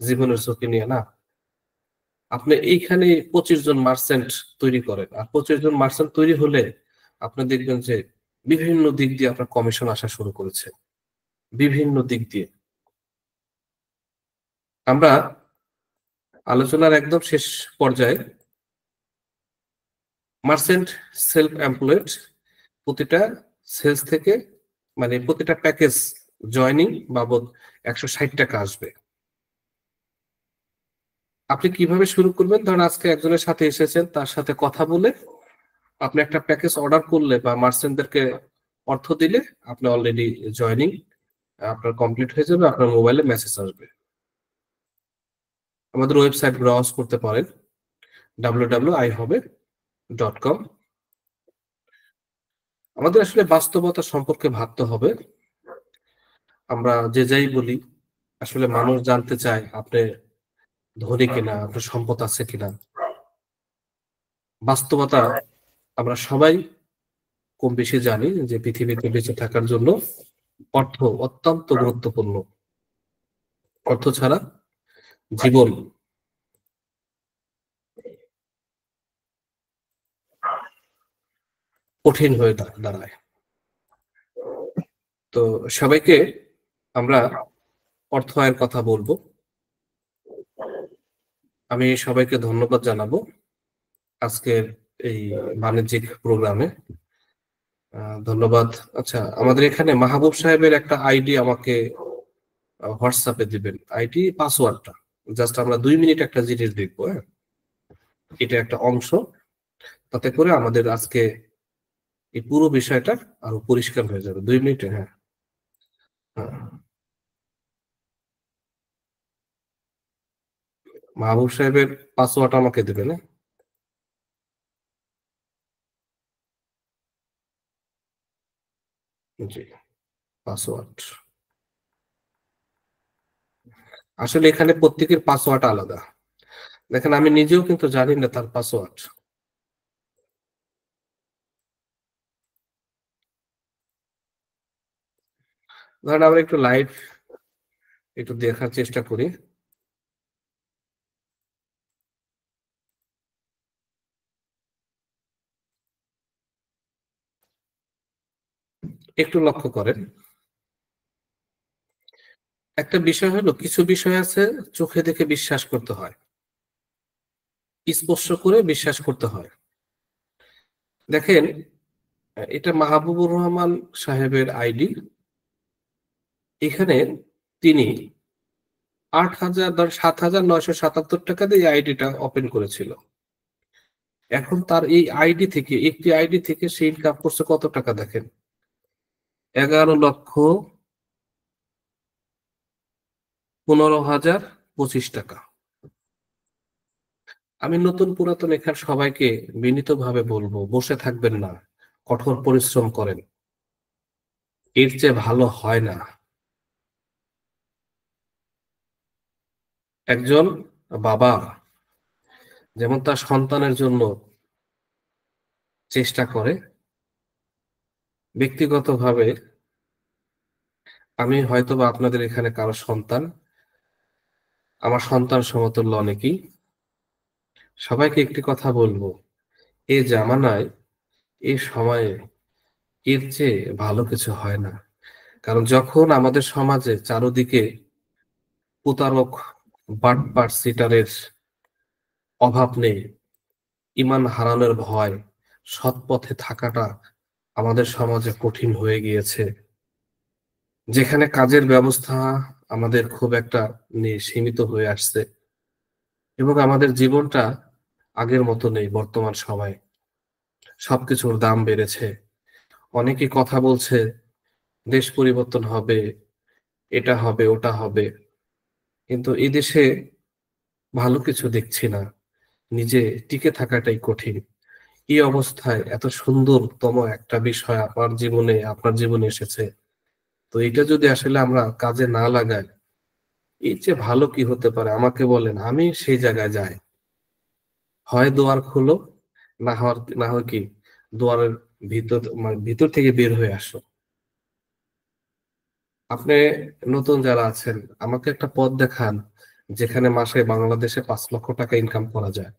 জীবনের ঝুঁকি নিয়ে না, আপনি এইখানে 25 জন মার্চেন্ট তৈরি করেন, আর 25 জন মার্চেন্ট তৈরি হলে আপনি দেখবেন যে বিভিন্ন দিক দিয়ে আপনার কমিশন আসা শুরু করেছে, বিভিন্ন দিক দিয়ে। আমরা আলোচনার একদম শেষ পর্যায়ে মার্চেন্ট সেলফ এমপ্লয়েড প্রতিটা সেলস থেকে, মানে প্রতিটা প্যাকেজ জয়নিং বাবদ 160 টাকা আসবে। আপনি কিভাবে শুরু করবেন? ধরেন আজকে একজনের সাথে এসেছেন, তার সাথে কথা বলে আপনি একটা প্যাকেজ অর্ডার করলে বা মার্চেন্টদেরকে অর্থ দিলে আপনি অলরেডি জয়নিং আপনার কমপ্লিট হয়ে যাবে, আপনার মোবাইলে মেসেজ আসবে। আমাদের ওয়েবসাইট ব্রাউজ করতে পারেন www.ihobe.com। আমাদের আসলে বাস্তবতা সম্পর্কে ভাবতে হবে। আমরা যে যাই বলি, আসলে মানুষ জানতে চায় আপনি ধনী কিনা, আপনার সম্পদ আছে কিনা। বাস্তবতা আমরা সবাই কম বেশি জানি যে পৃথিবীতে বেঁচে থাকার জন্য অর্থ অত্যন্ত গুরুত্বপূর্ণ। অর্থ ছাড়া জীবন কঠিন হয়ে দাঁড়ায়। তো সবাইকে আমরা অর্থ আয়ের কথা বলবো। আমি সবাইকে ধন্যবাদ জানাবো আজকের এই বাণিজ্যিক প্রোগ্রামে। ধন্যবাদ। আচ্ছা, আমাদের এখানে মাহবুব সাহেবের একটা আইডি আমাকে হোয়াটসঅ্যাপে দিবেন, আইডি পাসওয়ার্ডটা। জাস্ট আমরা 2 মিনিট একটা জিনিস দেখবো। হ্যাঁ, এটা একটা অংশ, তাতে করে আমাদের আজকে এই পুরো বিষয়টা আরো পরিষ্কার হয়ে যাবে 2 মিনিটে। হ্যাঁ, মাহবুব সাহেবের পাসওয়ার্ড আমাকে দেবেন। জি, পাসওয়ার্ড। আসলে এখানে প্রত্যেকের পাসওয়ার্ড আলাদা। দেখেন আমি নিজেও কিন্তু জানি না তার পাসওয়ার্ড। ধরেন আমরা একটু লাইভ একটু দেখার চেষ্টা করি। একটু লক্ষ্য করেন, একটা বিষয় হলো কিছু বিষয় আছে চোখে দেখে বিশ্বাস করতে হয়, স্পর্শ করে বিশ্বাস করতে হয়। দেখেন, এটা মাহবুবুর রহমান সাহেবের আইডি। এখানে তিনি 7,977 টাকা দিয়ে আইডিটা ওপেন করেছিল। এখন তার এই আইডি থেকে, একটি আইডি থেকে সে ইনকাম করছে কত টাকা দেখেন, 11,15,025 টাকা। আমি নতুন পুরাতন এখানে সবাইকে বিনীতভাবে বলবো, বসে থাকবেন না, কঠোর পরিশ্রম করেন। এর চেয়ে ভালো হয় না। একজন বাবা যেমন তার সন্তানের জন্য চেষ্টা করে, ব্যক্তিগতভাবে আমি হয়তোবা আপনাদের এখানে কারো সন্তান, আমার সন্তান সমতুল্য অনেকেই, সবাইকে একটি কথা বলবো, এই জামানায় এই সময়ে এর চেয়ে ভালো কিছু হয় না। কারণ যখন আমাদের সমাজে চারদিকে প্রতারক, বাটপার, সিটারের অভাব নেই, ঈমান হারানোর ভয়, সৎ পথে থাকাটা আমাদের সমাজে কঠিন হয়ে গিয়েছে, যেখানে কাজের ব্যবস্থা আমাদের খুব একটা সীমিত হয়ে আসছে, এবং আমাদের জীবনটা আগের মতো নেই। বর্তমান সময়ে সবকিছুর দাম বেড়েছে। অনেকে কথা বলছে দেশ পরিবর্তন হবে, এটা হবে, ওটা হবে, কিন্তু এই দেশে ভালো কিছু দেখছি না। নিজে টিকে থাকাটাই কঠিন। এই অবস্থায় এত সুন্দরতম একটা বিষয় আমার জীবনে, আপনার জীবনে এসেছে, তো এটা যদি আসলে আমরা কাজে না লাগাই, এর চেয়ে ভালো কি হতে পারে আমাকে বলেন। আমি সেই জায়গায় যাই, হয় দুয়ার খুলো, না হয় কি দুয়ারের ভিতর, মানে ভিতর থেকে বের হয়ে আসো। আপনি নতুন যারা আছেন, আমাকে একটা পথ দেখান যেখানে মাসে বাংলাদেশে 5 লক্ষ টাকা ইনকাম করা যায়।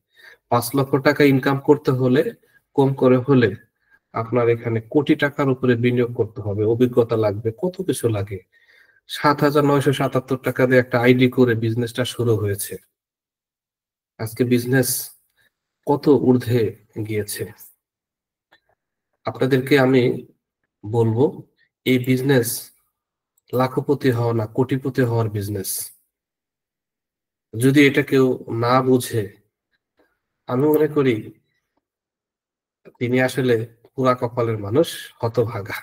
5 লক্ষ টাকা ইনকাম করতে হলে কম করে হলে আপনার এখানে কোটি টাকার উপরে বিনিয়োগ করতে হবে, অভিজ্ঞতা লাগবে, কত কিছু লাগে। 7,977 টাকা দিয়ে একটা আইডি করে বিজনেসটা শুরু হয়েছে, আজকে বিজনেস কত ঊর্ধ্বে গিয়েছে। আপনাদেরকে আমি বলবো, এই বিজনেস লাখপতি হওয়া না, কোটিপতি হওয়ার বিজনেস। যদি এটা কেউ না বুঝে, আমি মনে করি তিনি আসলে পুরা কপালের মানুষ, হতভাগা।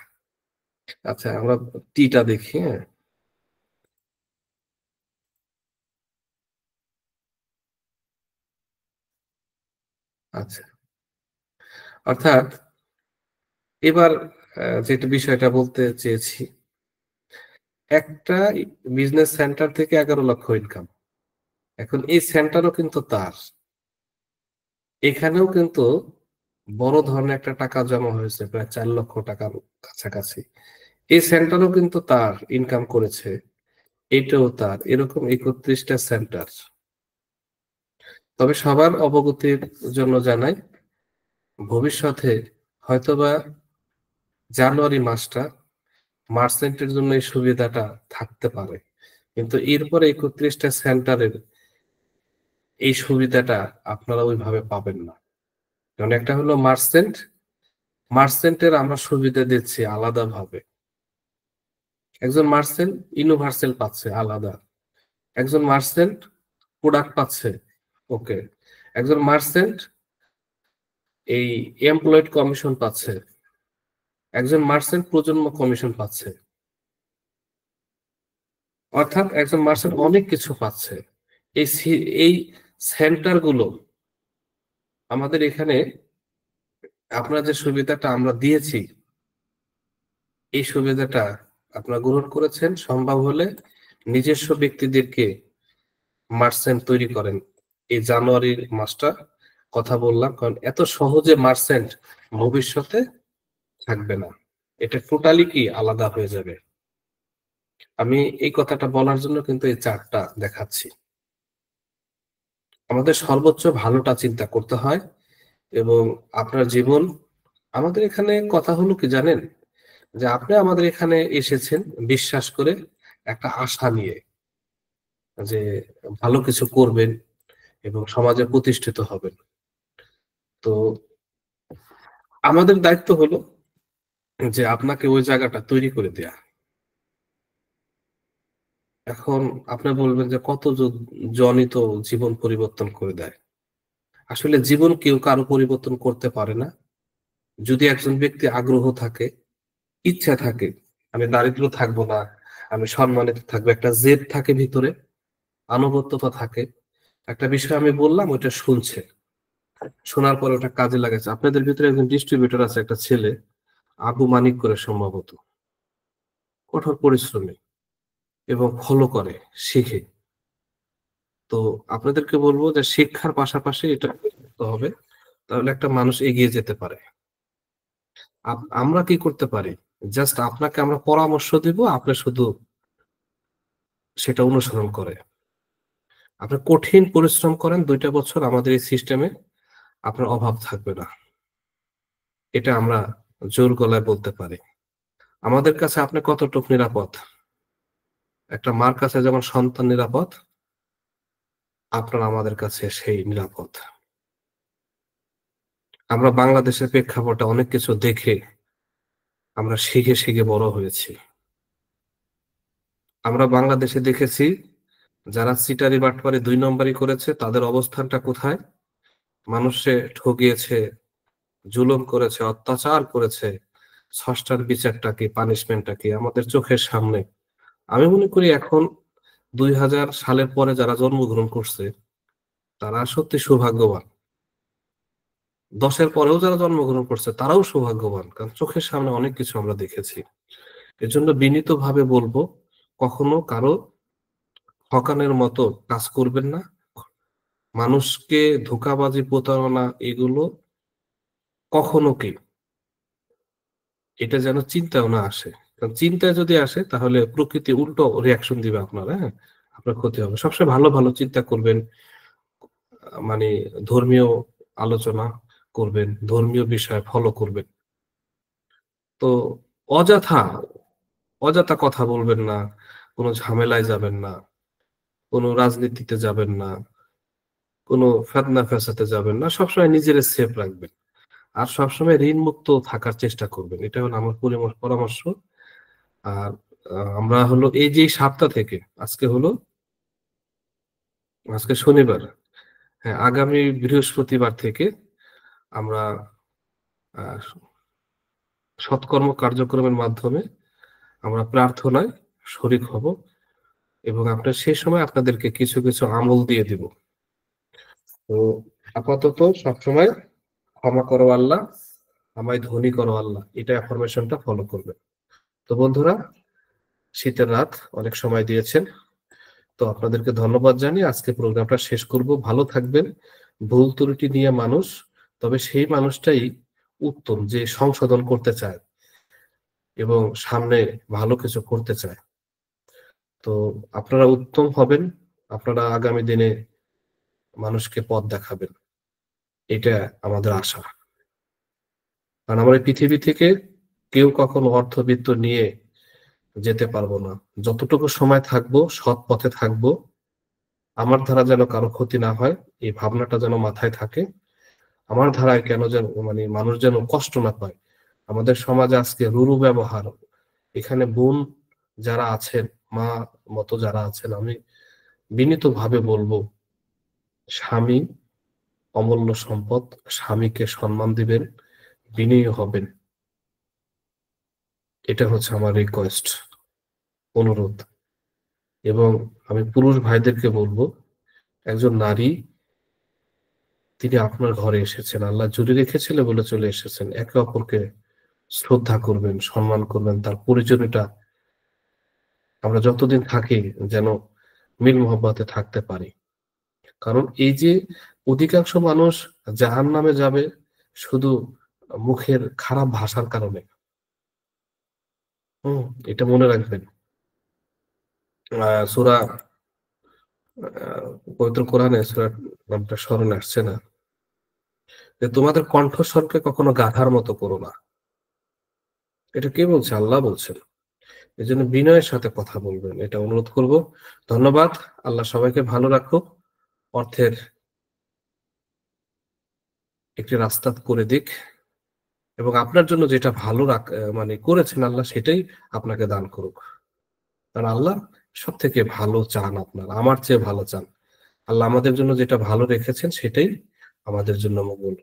আচ্ছা, আমরা টিটা দেখি। হ্যাঁ, আচ্ছা, অর্থাৎ এবার যেটা বিষয়টা বলতে চেয়েছি, একটা বিজনেস সেন্টার থেকে 11 লক্ষ ইনকাম। এখন এই সেন্টারও কিন্তু তার, এখানেও কিন্তু বড় ধরনের একটা টাকা জমা হয়েছে, প্রায় 4 লক্ষ টাকার কাছাকাছি। এই সেন্টারও কিন্তু তার, ইনকাম করেছে, এটাও তার, এরকম 31টা সেন্টার। তবে সবার অবগতির জন্য জানাই, ভবিষ্যতে হয়তোবা জানুয়ারি মাসটা মার্চেন্টের জন্য এই সুবিধাটা থাকতে পারে, কিন্তু এরপরে 31টা সেন্টারের এই সুবিধাটা আপনারা ওইভাবে পাবেন না। কারণ একটা হলো মার্চেন্ট, মার্চেন্টের আমরা সুবিধা দিচ্ছি আলাদাভাবে। একজন মার্চেন্ট ইউনিভার্সাল পাচ্ছে আলাদা, একজন মার্চেন্ট প্রোডাক্ট পাচ্ছে, ওকে, একজন মার্চেন্ট এই এমপ্লয়েড কমিশন পাচ্ছে, একজন মার্চেন্ট প্রজন্ম কমিশন পাচ্ছে। অর্থাৎ একজন মার্চেন্ট অনেক কিছু পাচ্ছে। এই সেন্টার গুলো আমাদের এখানে, আপনার যে সুবিধাটা আমরা দিয়েছি, এই সুবিধাটা আপনারা গ্রহণ করেছেন, সম্ভব হলে নিজস্ব ব্যক্তিদেরকে মার্চেন্ট তৈরি করেন। এই জানুয়ারির মাসটা কথা বললাম, কারণ এত সহজে মার্চেন্ট ভবিষ্যতে থাকবে না, এটা টোটালি কি আলাদা হয়ে যাবে। আমি এই কথাটা বলার জন্য কিন্তু এই চার্টটা দেখাচ্ছি। আমাদের সর্বোচ্চ ভালোটা চিন্তা করতে হয়, এবং আপনার জীবন, আমাদের এখানে কথা হলো কি জানেন, যে আপনি আমাদের এখানে এসেছেন বিশ্বাস করে, একটা আশা নিয়ে যে ভালো কিছু করবেন এবং সমাজে প্রতিষ্ঠিত হবেন। তো আমাদের দায়িত্ব হলো যে আপনাকে ওই জায়গাটা তৈরি করে দেয়া। এখন আপনি বলবেন যে কত জনই তো জীবন পরিবর্তন করে দেয়। আসলে জীবন কেউ কারো পরিবর্তন করতে পারে না, যদি একজন ব্যক্তি আগ্রহ থাকে, ইচ্ছা থাকে, আমি দারিদ্র থাকবো না, আমি সম্মানিত থাকবো, একটা জেদ থাকে ভিতরে, আনুগত্যতা থাকে। একটা বিষয় আমি বললাম, ওইটা শুনছে, শোনার পরে ওটা কাজে লাগাচ্ছে। আপনাদের ভিতরে একজন ডিস্ট্রিবিউটর আছে, একটা ছেলে, আবু মানিক করে সম্ভবত, কঠোর পরিশ্রমী এবং ফলো করে, শিখে। তো আপনাদেরকে বলবো যে শিক্ষার পাশাপাশি এটা করতে হবে, তাহলে একটা মানুষ এগিয়ে যেতে পারে। আমরা কি করতে পারি? জাস্ট আপনাকে আমরা পরামর্শ দিব, আপনি শুধু সেটা অনুসরণ করে। আপনি কঠিন পরিশ্রম করেন 2টা বছর, আমাদের এই সিস্টেমে আপনার অভাব থাকবে না। এটা আমরা জোর গলায় বলতে পারি। আমাদের কাছে আপনি কতটুকু নিরাপদ? একটা মার কাছে যেমন সন্তান নিরাপদ, আপনার আমাদের কাছে সেই নিরাপদ। আমরা বাংলাদেশের প্রেক্ষাপটে অনেক কিছু দেখে আমরা শিখে শিখে বড় হয়েছি। আমরা বাংলাদেশে দেখেছি যারা চিটারি বাটপারি 2 নম্বরই করেছে তাদের অবস্থানটা কোথায়। মানুষে ঠকিয়েছে, জুলুম করেছে, অত্যাচার করেছে, স্রষ্টার বিচারটা কি, পানিশমেন্টটা কি আমাদের চোখের সামনে। আমি মনে করি এখন 2000 সালের পরে যারা জন্মগ্রহণ করছে তারা সত্যি সৌভাগ্যবান। 10-এর পরেও যারা জন্মগ্রহণ করছে তারাও সৌভাগ্যবান, কারণ চোখের সামনে অনেক কিছু আমরা দেখেছি। এজন্য বিনীতভাবে বলবো, কখনো কারো ঠকানোর মতো কাজ করবেন না। মানুষকে ধোঁকাবাজি, প্রতারণা এগুলো কখনো কি, এটা যেন চিন্তাও না আসে। কারণ চিন্তায় যদি আসে তাহলে প্রকৃতি উল্টো রিয়াকশন দিবে আপনার, হ্যাঁ, আপনার ক্ষতি হবে। সবসময় ভালো ভালো চিন্তা করবেন, মানে ধর্মীয় আলোচনা করবেন, ধর্মীয় বিষয় ফলো করবেন। তো অযথা অযথা কথা বলবেন না, কোনো ঝামেলায় যাবেন না, কোনো রাজনীতিতে যাবেন না, কোনো ফেতনা ফ্যাসাদে যাবেন না। সবসময় নিজের সেফ রাখবেন, আর সবসময় ঋণ মুক্ত থাকার চেষ্টা করবেন। এটা হলো আমার পরামর্শ। আর আমরা হলো এই যে 7টা থেকে, আজকে শনিবার, হ্যাঁ, আগামী বৃহস্পতিবার থেকে আমরা আহ, সৎকর্ম কার্যক্রমের মাধ্যমে আমরা প্রার্থনায় শরীক হব, এবং আপনার সেই সময় আপনাদেরকে কিছু কিছু আমল দিয়ে দিব। তো আপাতত সবসময় ক্ষমা করো আল্লাহ, আমায় ধনী করো আল্লাহ, এটা অ্যাফরমেশনটা ফলো করবে। তো বন্ধুরা, শীতের রাত, অনেক সময় দিয়েছেন, তো আপনাদেরকে ধন্যবাদ জানিয়ে আজকে প্রোগ্রামটা শেষ করব। ভালো থাকবেন। ভুল ত্রুটি নিয়ে মানুষ, তবে সেই মানুষটাই উত্তম যে সংশোধন করতে চায় এবং সামনে ভালো কিছু করতে চায়। তো আপনারা উত্তম হবেন, আপনারা আগামী দিনে মানুষকে পথ দেখাবেন, এটা আমাদের আশা। কারণ আমরা এই পৃথিবী থেকে কেউ কখনো অর্থবিত্ত নিয়ে যেতে পারবো না। যতটুকু সময় থাকবো সৎ পথে থাকবো, আমার দ্বারা যেন কারো ক্ষতি না হয় এই ভাবনাটা যেন মাথায় থাকে। আমার ধারায় কেন যেন, মানে মানুষ যেন কষ্ট না পায়। আমাদের সমাজে আজকে রুরু ব্যবহার, এখানে বোন যারা আছেন, মা মতো যারা আছেন, আমি বিনীতভাবে বলবো, স্বামী অমূল্য সম্পদ, স্বামীকে সম্মান দিবেন, বিনয়ী হবেন। এটা হচ্ছে আমার রিকোয়েস্ট, অনুরোধ। এবং আমি পুরুষ ভাইদেরকে বলবো, একজন নারী, তিনি আপনার ঘরে এসেছেন, আল্লাহ জুড়ে রেখেছিল বলে চলে এসেছেন, একে অপরকে শ্রদ্ধা করবেন, সম্মান করবেন। তার পরিচয়টা আমরা যতদিন থাকি যেন মিল মোহব্বতে থাকতে পারি। কারণ এই যে অধিকাংশ মানুষ জাহান্নামে যাবে শুধু মুখের খারাপ ভাষার কারণে। এটা মনে রাখবেন। সূরা, পবিত্র কোরআনে সূরা নামটা স্মরণে আসছে না, যে তোমাদের কণ্ঠস্বরকে কখনো গাধার মতো করো না। এটা কে বলছে? আল্লাহ বলছেন। এই জন্য বিনয়ের সাথে কথা বলবেন, এটা অনুরোধ করব। ধন্যবাদ। আল্লাহ সবাইকে ভালো রাখুক, অর্থের একটি রাস্তা করে দিক, এবং আপনার জন্য যেটা ভালো মানে করেছেন আল্লাহ সেটাই আপনাকে দান করুক। কারণ আল্লাহ সব থেকে ভালো চান, আপনার আমার চেয়ে ভালো চান। আল্লাহ আমাদের জন্য যেটা ভালো রেখেছেন সেটাই আমাদের জন্য মঙ্গল।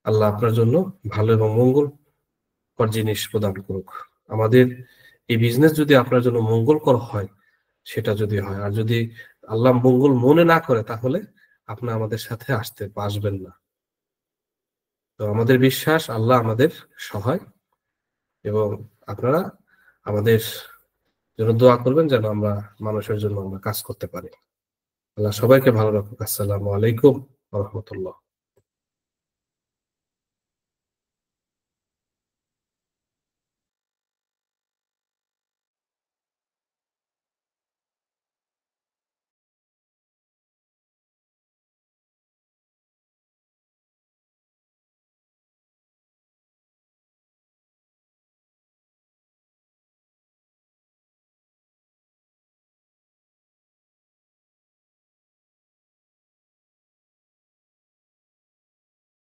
আল্লাহ আপনার জন্য ভালো এবং মঙ্গলকর জিনিস প্রদান করুক। আমাদের এই বিজনেস যদি আপনার জন্য মঙ্গলকর হয়, সেটা যদি হয়, আর যদি আল্লাহ মঙ্গল মনে না করে তাহলে আপনি আমাদের সাথে আসবেন না। তো আমাদের বিশ্বাস আল্লাহ আমাদের সহায়, এবং আপনারা আমাদের জন্য দোয়া করবেন যেন আমরা মানুষের জন্য আমরা কাজ করতে পারি। আল্লাহ সবাইকে ভালো রাখুক। আসসালামু আলাইকুম ওয়া রাহমাতুল্লাহ।